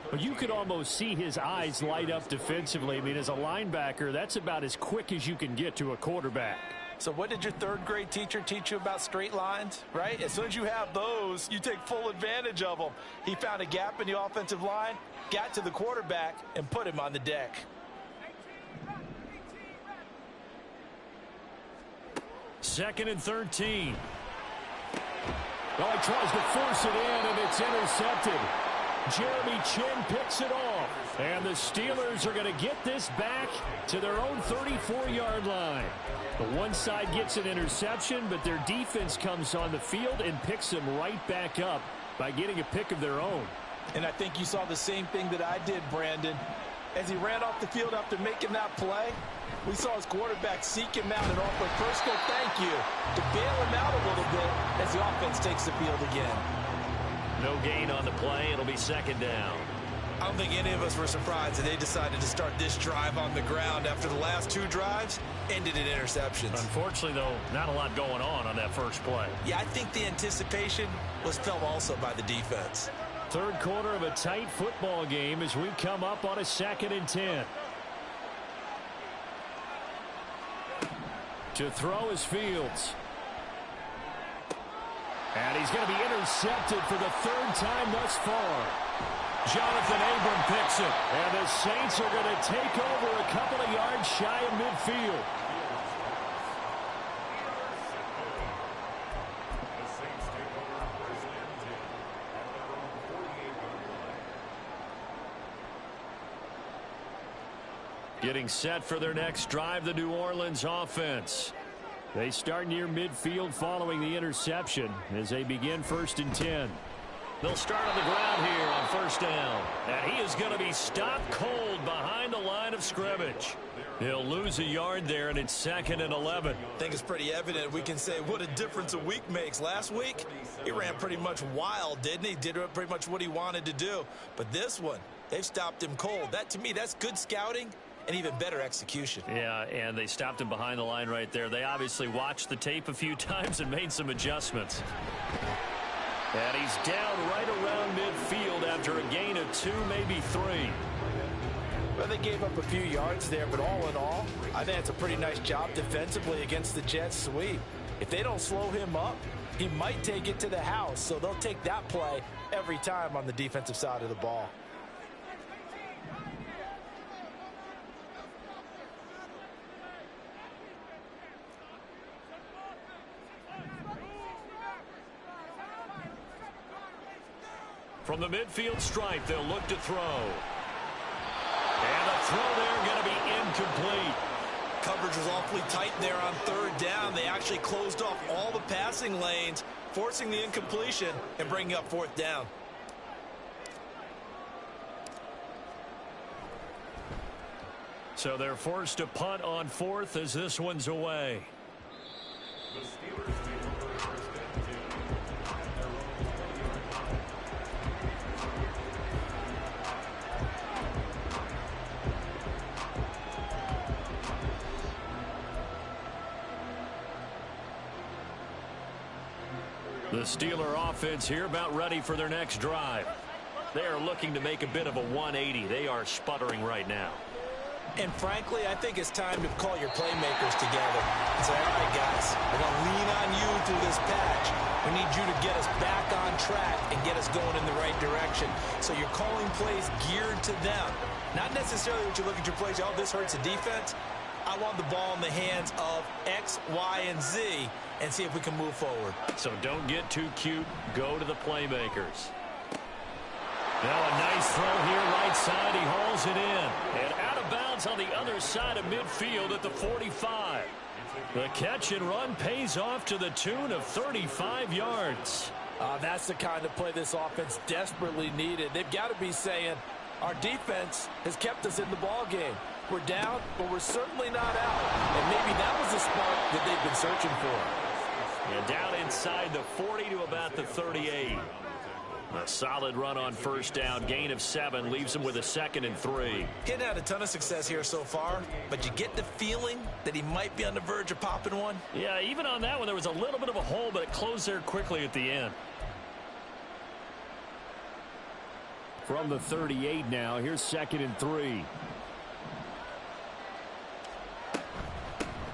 S4: But you could almost see his eyes light up defensively. I mean, as a linebacker, that's about as quick as you can get to a quarterback.
S2: So what did your 3rd grade teacher teach you about straight lines, right? As soon as you have those, you take full advantage of them. He found a gap in the offensive line, got to the quarterback, and put him on the deck.
S4: Second and 13. Well, he tries to force it in, and it's intercepted. Jeremy Chin picks it off. And the Steelers are going to get this back to their own 34-yard line. The one side gets an interception, but their defense comes on the field and picks them right back up by getting a pick of their own.
S2: And I think you saw the same thing that I did, Brandon. As he ran off the field after making that play, we saw his quarterback seek him out and offer a personal thank you to bail him out a little bit as the offense takes the field again.
S1: No gain on the play. It'll be 2nd down.
S2: I don't think any of us were surprised that they decided to start this drive on the ground after the last 2 drives ended in interceptions.
S1: Unfortunately, though, not a lot going on that first play.
S2: Yeah, I think the anticipation was felt also by the defense.
S4: 3rd quarter of a tight football game as we come up on a 2nd and 10. To throw is Fields. And he's going to be intercepted for the 3rd time thus far. Jonathan Abram picks it. And the Saints are going to take over a couple of yards shy of midfield. Getting set for their next drive, the New Orleans offense. They start near midfield following the interception as they begin 1st and 10.
S1: They'll start on the ground here on first down. And he is going to be stopped cold behind the line of scrimmage. He'll lose a yard there, and it's 2nd and 11.
S2: I think it's pretty evident. We can say what a difference a week makes. Last week, he ran pretty much wild, didn't he? Did pretty much what he wanted to do. But this one, they've stopped him cold. That, to me, that's good scouting and even better execution.
S1: Yeah, and they stopped him behind the line right there. They obviously watched the tape a few times and made some adjustments. And he's down right around midfield after a gain of 2, maybe 3.
S2: Well, they gave up a few yards there, but all in all, I think it's a pretty nice job defensively against the Jets sweep. If they don't slow him up, he might take it to the house, so they'll take that play every time on the defensive side of the ball.
S1: From the midfield stripe, they'll look to throw. And the throw there going to be incomplete.
S2: Coverage was awfully tight there on 3rd down. They actually closed off all the passing lanes, forcing the incompletion and bringing up 4th down.
S1: So they're forced to punt on 4th as this one's away. The Steeler offense here about ready for their next drive. They are looking to make a bit of a 180. They are sputtering right now.
S3: And frankly, I think it's time to call your playmakers together and say, all right, guys, we're going to lean on you through this patch. We need you to get us back on track and get us going in the right direction. So you're calling plays geared to them. Not necessarily what you look at your plays, oh, this hurts the defense. I want the ball in the hands of X, Y, and Z and see if we can move forward.
S1: So don't get too cute. Go to the playmakers. Now a nice throw here right side. He hauls it in. And out of bounds on the other side of midfield at the 45. The catch and run pays off to the tune of 35 yards.
S2: That's the kind of play this offense desperately needed. They've got to be saying, our defense has kept us in the ball game. We're down, but we're certainly not out. And maybe that was the spark that they've been searching for.
S1: And down inside the 40 to about the 38. A solid run on first down. Gain of 7 leaves him with a 2nd and 3.
S2: He hadn't had a ton of success here so far, but you get the feeling that he might be on the verge of popping one.
S1: Yeah, even on that one, there was a little bit of a hole, but it closed there quickly at the end.
S4: From the 38 now, here's 2nd and 3.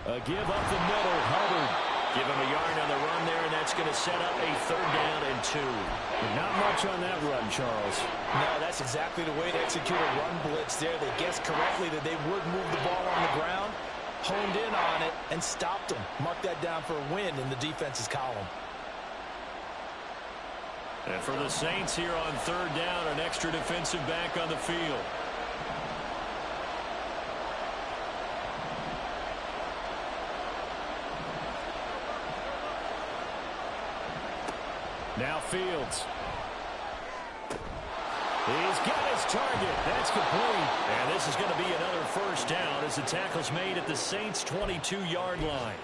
S4: A give up the middle, Hubbard.
S1: Give him a yard on the run there, and that's going to set up a 3rd down and 2.
S4: Not much on that run, Charles.
S2: No, that's exactly the way to execute a run blitz there. They guessed correctly that they would move the ball on the ground, honed in on it, and stopped them. Mark that down for a win in the defense's column.
S1: And for the Saints here on 3rd down, an extra defensive back on the field.
S4: Now Fields.
S1: He's got his target. That's complete. And this is going to be another first down as the tackle's made at the Saints' 22-yard line.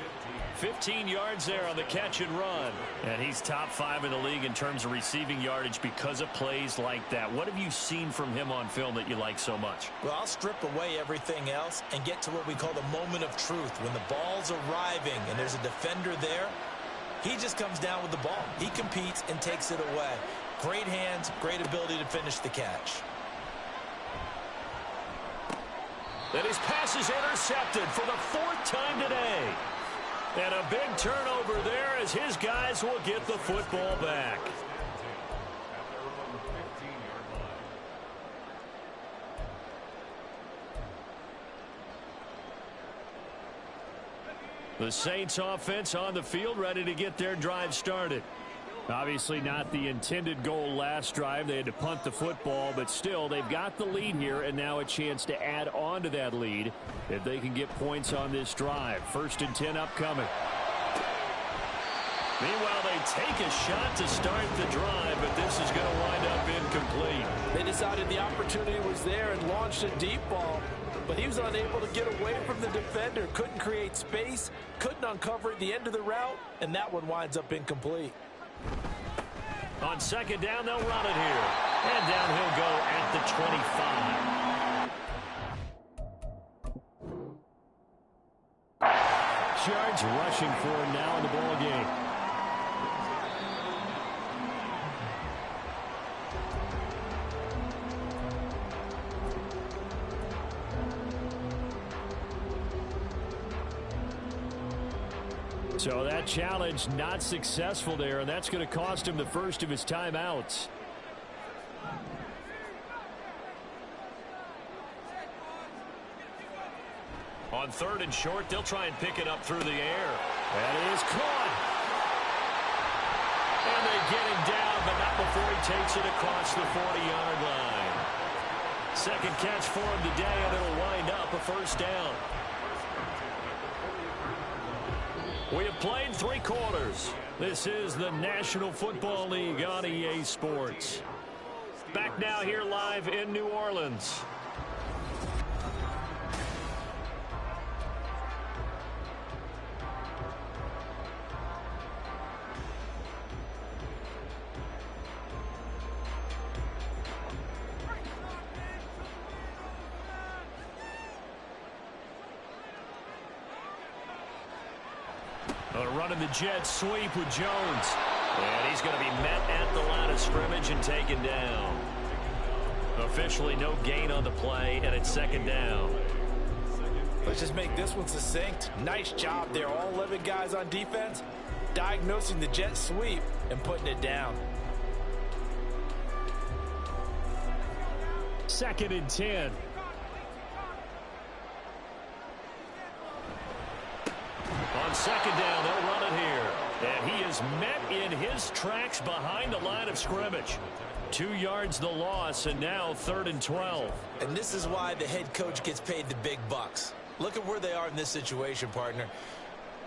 S1: 15 yards there on the catch and run. And he's top 5 in the league in terms of receiving yardage because of plays like that. What have you seen from him on film that you like so much?
S3: Well, I'll strip away everything else and get to what we call the moment of truth. When the ball's arriving and there's a defender there, he just comes down with the ball. He competes and takes it away. Great hands, great ability to finish the catch.
S1: And his pass is intercepted for the 4th time today. And a big turnover there as his guys will get the football back. The Saints offense on the field ready to get their drive started.
S4: Obviously not the intended goal last drive. They had to punt the football, but still they've got the lead here and now a chance to add on to that lead if they can get points on this drive. 1st and 10 upcoming.
S1: Meanwhile, they take a shot to start the drive, but this is going to wind up incomplete.
S2: They decided the opportunity was there and launched a deep ball, but he was unable to get away from the defender, couldn't create space, couldn't uncover at the end of the route, and that one winds up incomplete.
S1: On second down, they'll run it here. And down he'll go at the 25.
S4: Yards rushing for him now in the ball game. So that challenge not successful there, and that's going to cost him the first of his timeouts.
S1: On third and short, they'll try and pick it up through the air.
S4: That is caught.
S1: And they get him down, but not before he takes it across the 40-yard line. Second catch for him today, and it'll wind up a first down. We have played 3 quarters. This is the National Football League on EA Sports. Back now here live in New Orleans. Running the jet sweep with Jones. And he's going to be met at the line of scrimmage and taken down. Officially no gain on the play, and it's second down.
S2: Let's just make this one succinct. Nice job there. All 11 guys on defense diagnosing the jet sweep and putting it down.
S4: Second and 10.
S1: On second down, they'll run it here. And he is met in his tracks behind the line of scrimmage. 2 yards the loss, and now third and 12.
S3: And this is why the head coach gets paid the big bucks. Look at where they are in this situation, partner.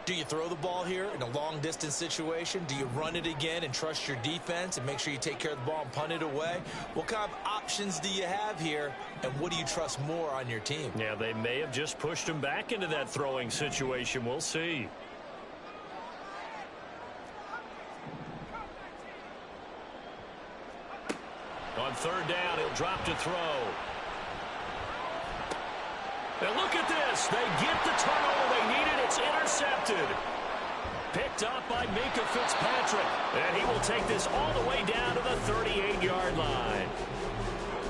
S3: Do you throw the ball here in a long-distance situation? Do you run it again and trust your defense and make sure you take care of the ball and punt it away? What kind of options do you have here, and what do you trust more on your team?
S1: Yeah, they may have just pushed him back into that throwing situation. We'll see. On third down, he'll drop to throw. And look at this. They get the turnover they needed. It's intercepted. Picked up by Minkah Fitzpatrick. And he will take this all the way down to the 38-yard line.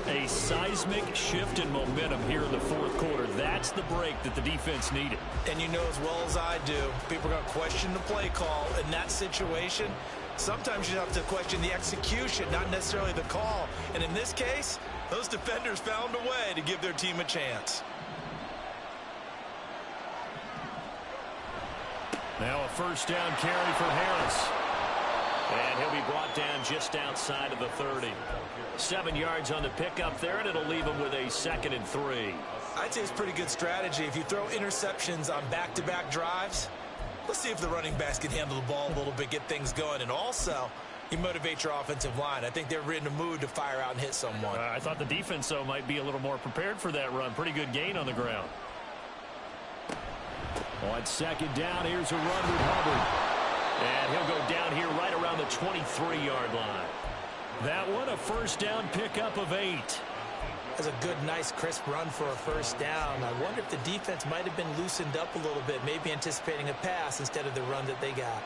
S1: A seismic shift in momentum here in the fourth quarter. That's the break that the defense needed.
S3: And you know as well as I do, people are going to question the play call in that situation. Sometimes you have to question the execution, not necessarily the call. And in this case, those defenders found a way to give their team a chance.
S1: Now a first down carry for Harris. And he'll be brought down just outside of the 30. 7 yards on the pickup there, and it'll leave him with a 2nd and 3.
S3: I'd say it's pretty good strategy. If you throw interceptions on back-to-back drives, let's see if the running backs can handle the ball a little bit, get things going. And also, you motivate your offensive line. I think they're in a mood to fire out and hit someone.
S1: I thought the defense, though, might be a little more prepared for that run. Pretty good gain on the ground.
S4: On second down, here's a run with Hubbard.
S1: And he'll go down here right around the 23-yard line.
S4: That one, a first down pickup of 8.
S3: That's a good, nice, crisp run for a first down. I wonder if the defense might have been loosened up a little bit, maybe anticipating a pass instead of the run that they got.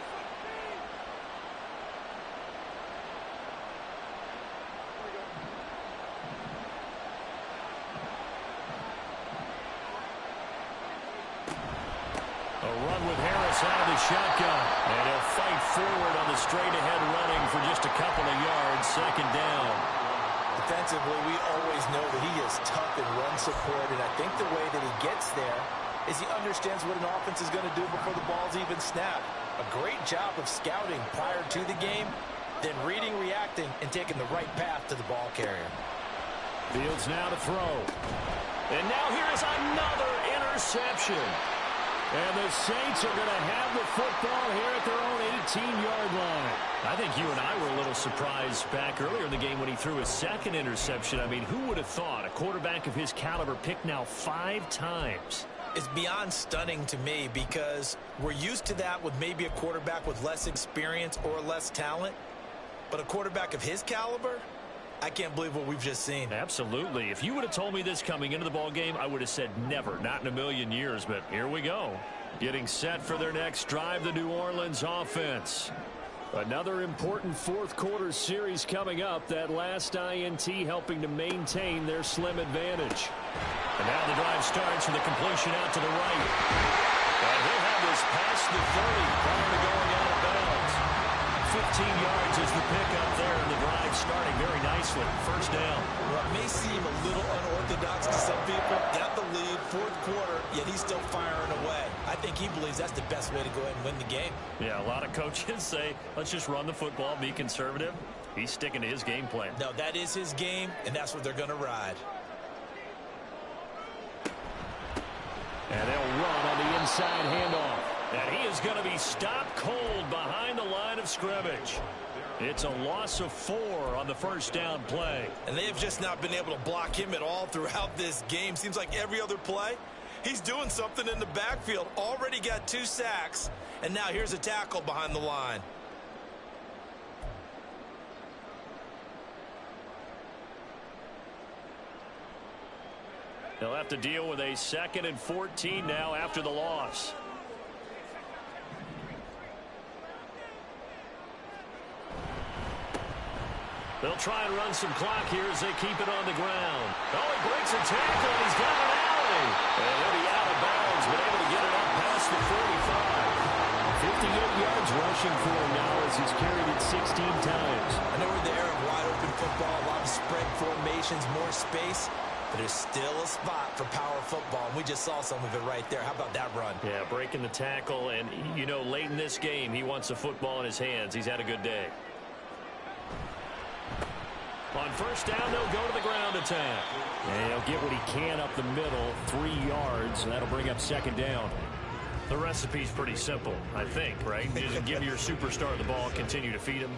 S1: A run with Harris out of the shotgun. And he'll fight forward on the straight-ahead running for just a couple of yards. Second down.
S3: Defensively, we always know that he is tough in run support, and I think the way that he gets there is he understands what an offense is going to do before the ball's even snapped. A great job of scouting prior to the game, then reading, reacting, and taking the right path to the ball carrier.
S4: Fields now to throw.
S1: And now here is another interception.
S4: And the Saints are going to have the football here at their own 18-yard line.
S1: I think you and I were a little surprised back earlier in the game when he threw his second interception. I mean, who would have thought a quarterback of his caliber picked now 5 times?
S2: It's beyond stunning to me because we're used to that with maybe a quarterback with less experience or less talent. But a quarterback of his caliber, I can't believe what we've just seen.
S1: Absolutely. If you would have told me this coming into the ball game, I would have said never, not in a million years. But here we go. Getting set for their next drive, the New Orleans offense.
S4: Another important fourth-quarter series coming up. That last INT helping to maintain their slim advantage.
S1: And now the drive starts with a completion out to the right. And he'll have this past the 30 prior to going out of bounds. 15 yards is the pickup there, and the drive starting very nicely. First down.
S2: Well, it may seem a little unorthodox to some people. Got the lead, fourth quarter, yet he's still firing away. I think he believes that's the best way to go ahead and win the game.
S1: Yeah, a lot of coaches say, let's just run the football, be conservative. He's sticking to his game plan.
S2: No, that is his game, and that's what they're going to ride.
S4: And they'll run on the inside handoff.
S1: And he is going to be stopped cold behind the line of scrimmage. It's a loss of 4 on the first down play.
S2: And they have just not been able to block him at all throughout this game. Seems like every other play, he's doing something in the backfield. Already got 2 sacks, and now here's a tackle behind the line.
S1: They'll have to deal with a 2nd and 14 now after the loss. They'll try and run some clock here as they keep it on the ground. Oh, he breaks a tackle, and he's got an alley. And he'll be out of bounds, but able to get it up past the 45.
S4: 58 yards rushing for him now as he's carried it 16 times.
S2: I know we're in the era of wide open football, a lot of spread formations, more space. But there's still a spot for power football, and we just saw some of it right there. How about that run?
S1: Yeah, breaking the tackle, and, you know, late in this game, he wants the football in his hands. He's had a good day. On first down, they'll go to the ground attack.
S4: And he'll get what he can up the middle, 3 yards, and that'll bring up 2nd down.
S1: The recipe's pretty simple, I think, right? Just give your superstar the ball, continue to feed him.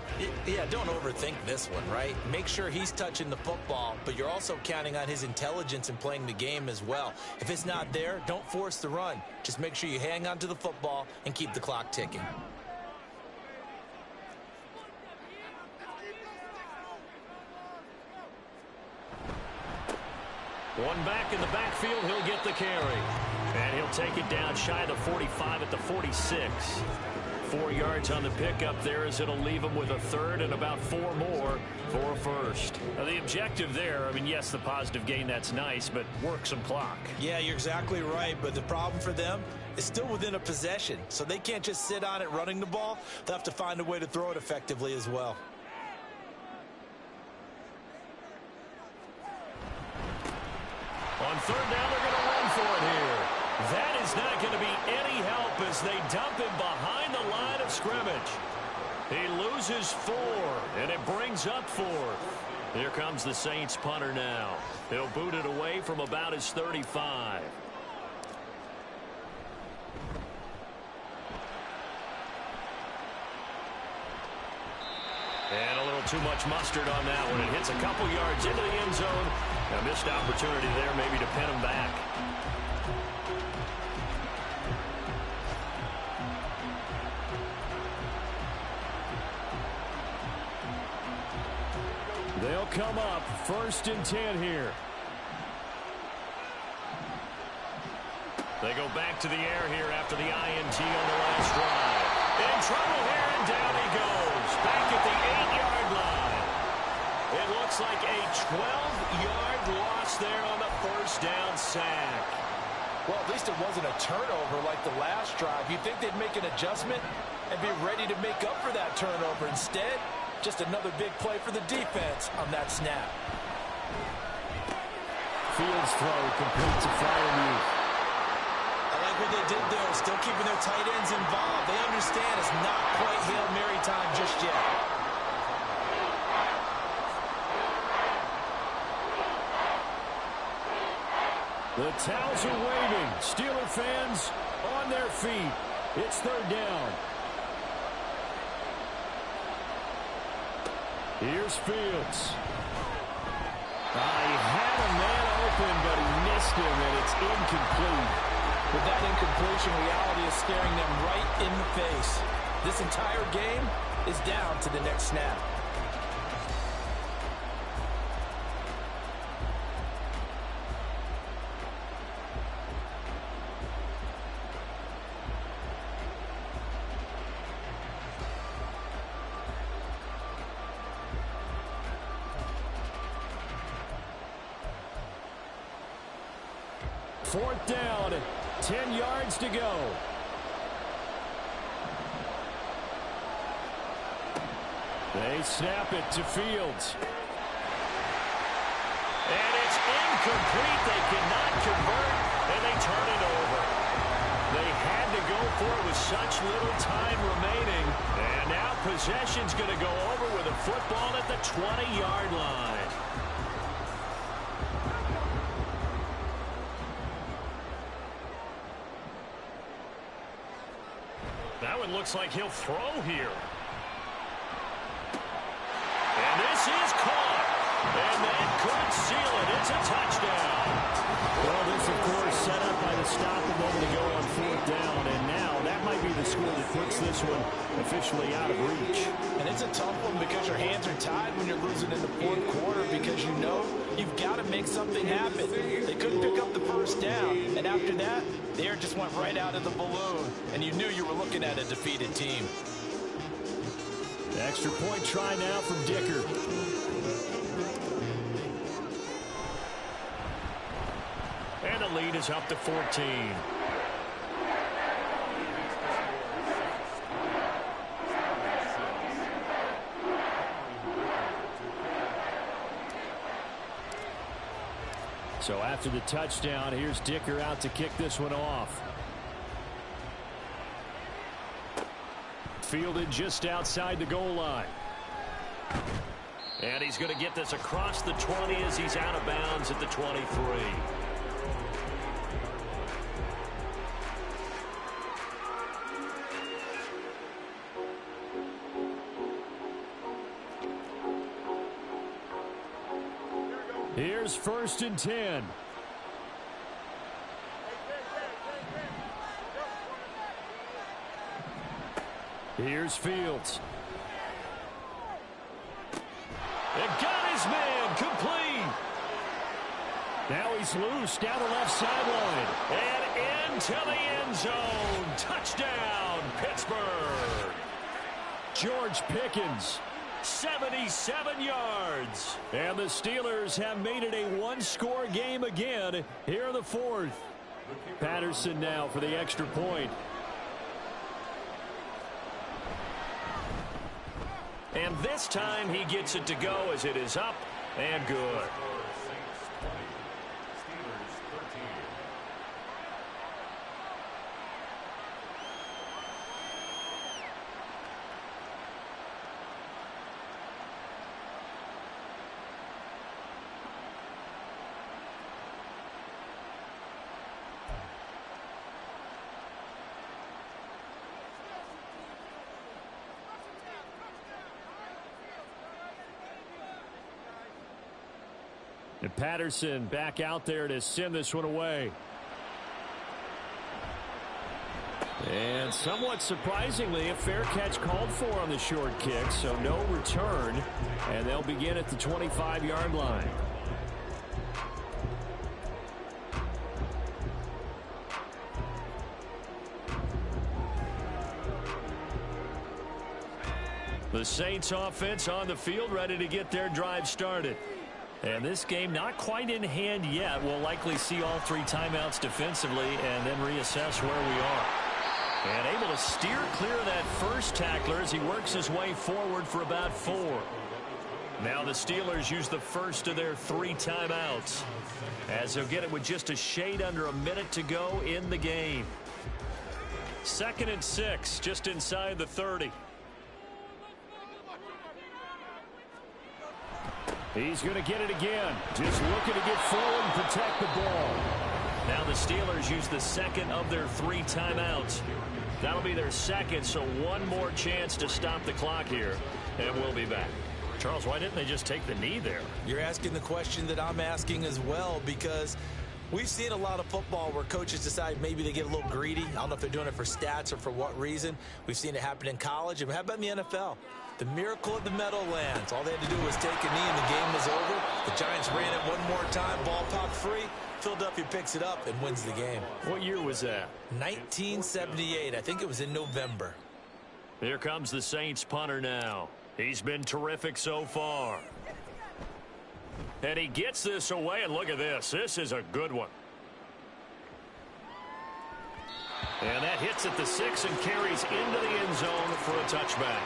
S2: Yeah, don't overthink this one, right? Make sure he's touching the football, but you're also counting on his intelligence in playing the game as well. If it's not there, don't force the run. Just make sure you hang on to the football and keep the clock ticking.
S1: One back in the backfield, he'll get the carry. And he'll take it down shy of the 45 at the 46. 4 yards on the pickup there as it'll leave him with a 3rd and about 4 more for a first. Now, the objective there, I mean, yes, the positive gain, that's nice, but work some clock.
S2: Yeah, you're exactly right, but the problem for them is still within a possession. So they can't just sit on it running the ball. They'll have to find a way to throw it effectively as well.
S1: On 3rd down, they're going to run for it here. That is not going to be any help as they dump him behind the line of scrimmage. He loses 4, and it brings up 4th. Here comes the Saints punter now. He'll boot it away from about his 35. And a little too much mustard on that one. It hits a couple yards into the end zone. A missed opportunity there maybe to pin him back.
S4: They'll come up 1st and 10 here.
S1: They go back to the air here after the INT on the last drive. In trouble here, and down he goes. Back at the 8-yard line. It looks like a 12-yard loss there on the first down sack.
S2: Well, at least it wasn't a turnover like the last drive. You'd think they'd make an adjustment and be ready to make up for that turnover. Instead, just another big play for the defense on that snap.
S4: Fields throw complete to Freiermuth.
S2: I like what they did there, still keeping their tight ends involved. They understand it's not quite Hail Mary time just yet.
S4: The towels are waving. Steeler fans on their feet. It's third down. Here's Fields. He had a man open, but he missed him, and it's incomplete.
S2: With that incompletion, reality is staring them right in the face. This entire game is down to the next snap.
S4: Fourth down, 10 yards to go. They snap it to Fields.
S1: And it's incomplete. They cannot convert, and they turn it over. They had to go for it with such little time remaining. And now possession's going to go over with a football at the 20-yard line. That one looks like he'll throw here. And this is caught. And that could seal it. It's a touchdown.
S4: Well, this, of course, set up by the stop a moment ago on fourth down. And now that might be the score that puts this one officially out of reach.
S2: And it's a tough one because your hands are tied when you're losing in the fourth quarter because you know you've got to make something happen. They couldn't pick up the first down. And after that, the air just went right out of the balloon. And you knew you were looking at a defeated team.
S4: The extra point try now from Dicker.
S1: And the lead is up to 14.
S4: So after the touchdown, here's Dicker out to kick this one off. Fielded just outside the goal line.
S1: And he's going to get this across the 20 as he's out of bounds at the 23.
S4: Here's first and 10. Here's Fields.
S1: It got his man complete.
S4: Now he's loose down the left sideline.
S1: And into the end zone. Touchdown, Pittsburgh.
S4: George Pickens.
S1: 77 yards.
S4: And the Steelers have made it a one-score game again here in the fourth. Patterson now for the extra point.
S1: And this time he gets it to go as it is up and good.
S4: And Patterson back out there to send this one away. And somewhat surprisingly, a fair catch called for on the short kick, so no return. And they'll begin at the 25-yard line.
S1: The Saints offense on the field, ready to get their drive started. And this game not quite in hand yet. We'll likely see all three timeouts defensively and then reassess where we are. And able to steer clear of that first tackler as he works his way forward for about 4. Now the Steelers use the first of their 3 timeouts as they'll get it with just a shade under a minute to go in the game. 2nd and 6, just inside the 30.
S4: He's going to get it again. Just looking to get forward and protect the ball.
S1: Now the Steelers use the second of their 3 timeouts. That'll be their second, so one more chance to stop the clock here, and we'll be back. Charles, why didn't they just take the knee there?
S2: You're asking the question that I'm asking as well, because we've seen a lot of football where coaches decide maybe they get a little greedy. I don't know if they're doing it for stats or for what reason. We've seen it happen in college. And how about in the NFL? The miracle of the Meadowlands. All they had to do was take a knee and the game was over. The Giants ran it one more time. Ball popped free. Philadelphia picks it up and wins the game.
S1: What year was that?
S2: 1978. I think it was in November.
S1: Here comes the Saints punter now. He's been terrific so far. And he gets this away, and look at this. This is a good one. And that hits at the 6 and carries into the end zone for a touchback.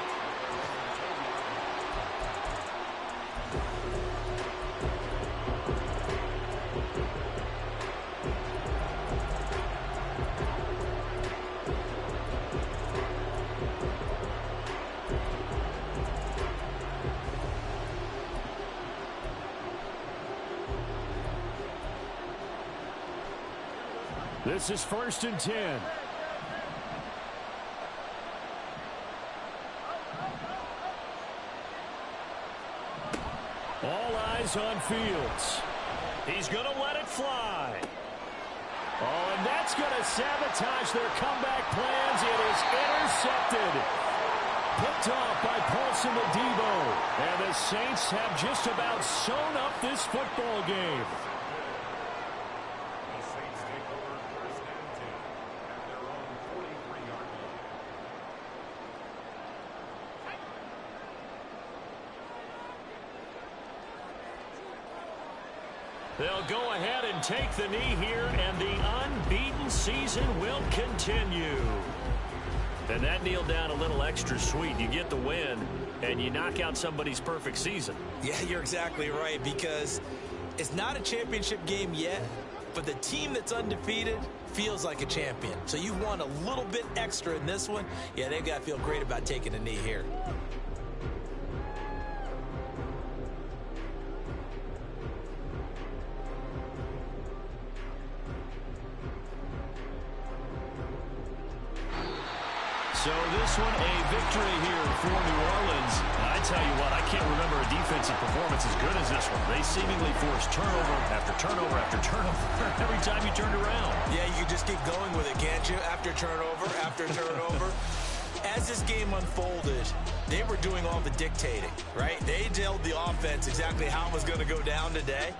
S4: This is 1st and 10. All eyes on Fields.
S1: He's going to let it fly.
S4: Oh, and that's going to sabotage their comeback plans. It is intercepted. Picked off by Paulson Adebo. And the Saints have just about sewn up this football game.
S1: They'll go ahead and take the knee here, and the unbeaten season will continue. And that kneel down a little extra sweet. You get the win, and you knock out somebody's perfect season.
S2: Yeah, you're exactly right, because it's not a championship game yet, but the team that's undefeated feels like a champion. So you want a little bit extra in this one. Yeah, they've got to feel great about taking a knee here.
S1: So this one, a victory here for New Orleans. I tell you what, I can't remember a defensive performance as good as this one. They seemingly forced turnover after turnover after turnover every time you turned around.
S2: Yeah, you can just keep going with it, can't you? After turnover, after turnover. As this game unfolded, they were doing all the dictating, right? They told the offense exactly how it was going to go down today.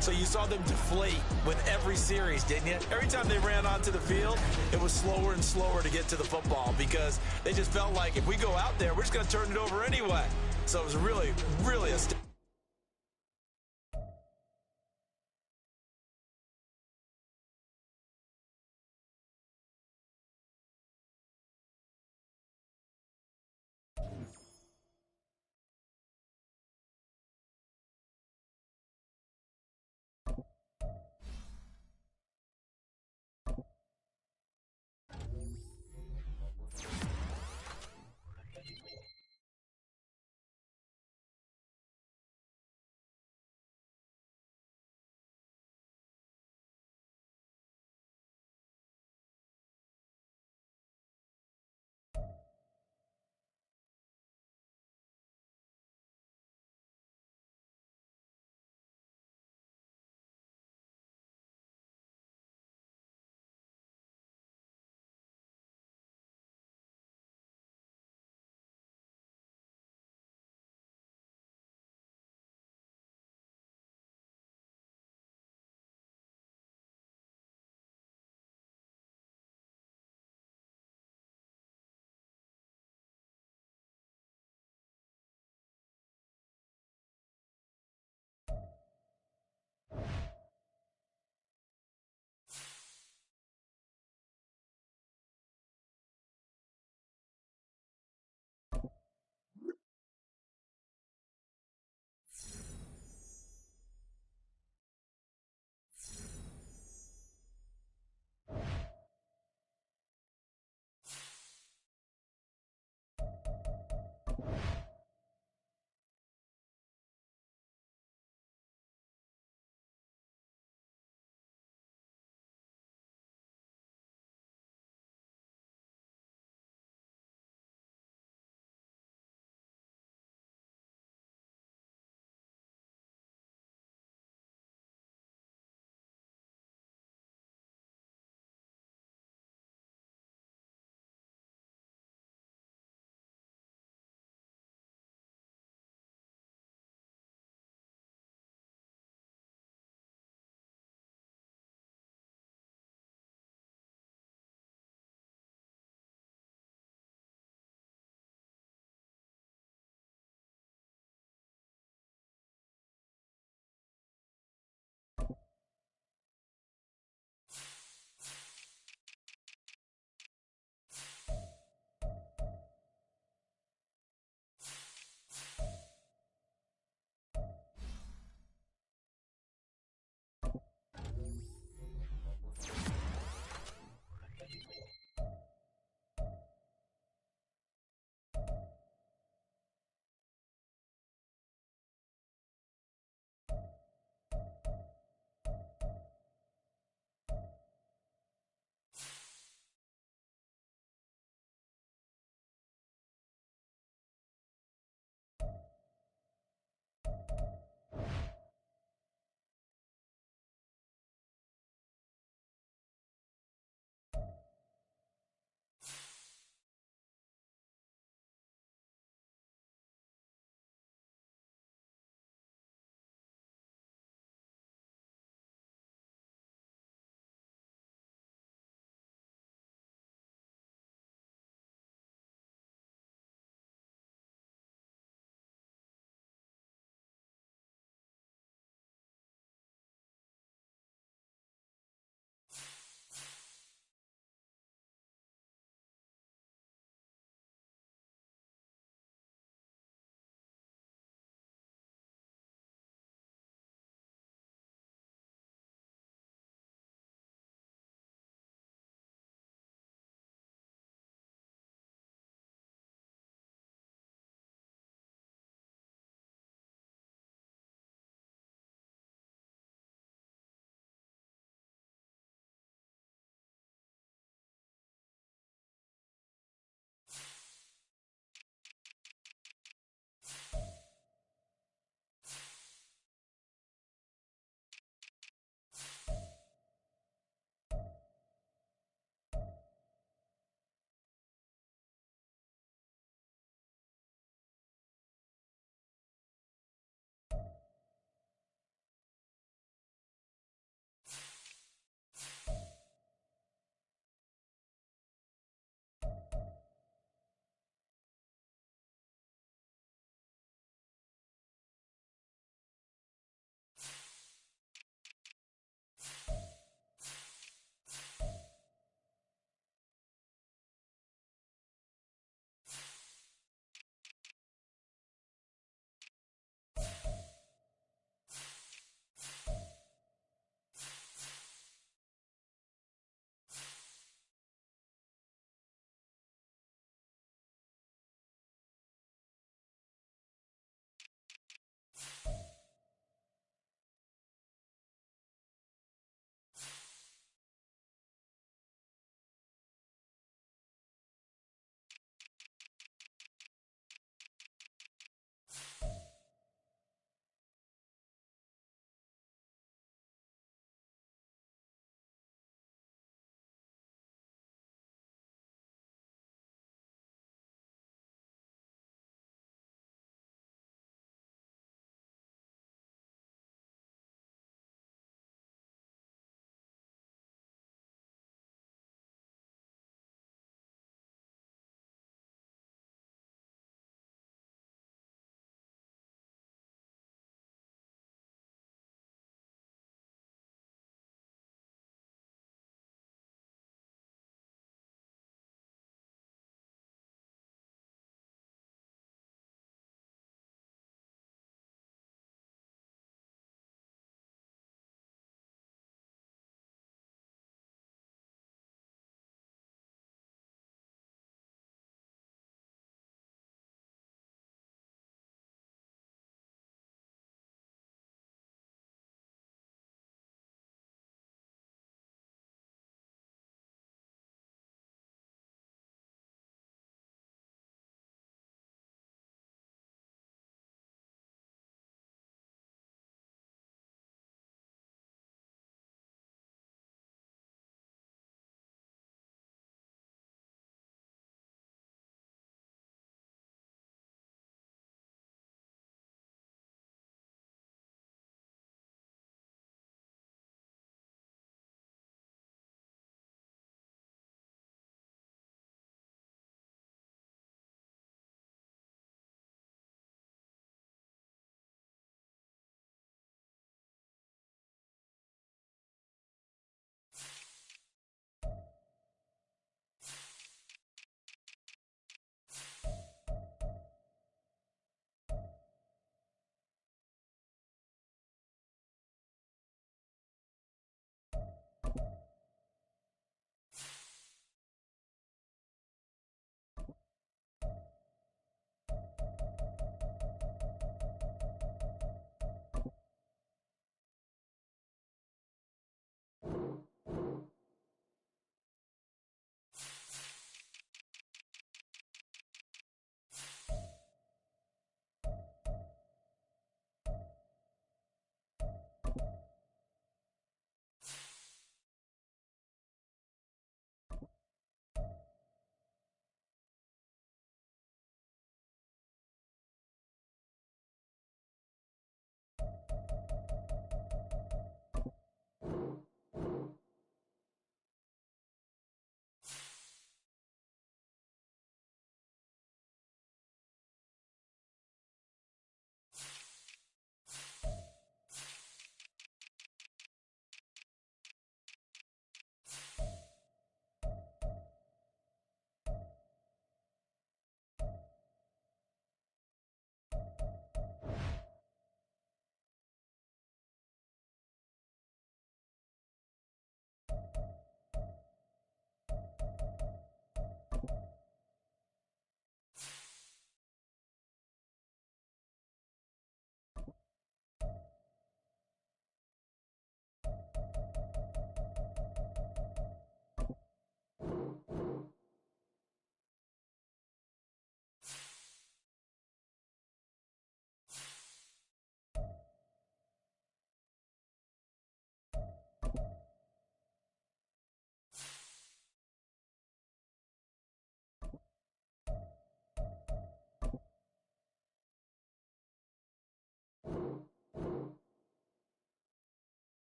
S2: So you saw them deflate with every series, didn't you? Every time they ran onto the field, it was slower and slower to get to the football because they just felt like if we go out there, we're just going to turn it over anyway. So it was really, really a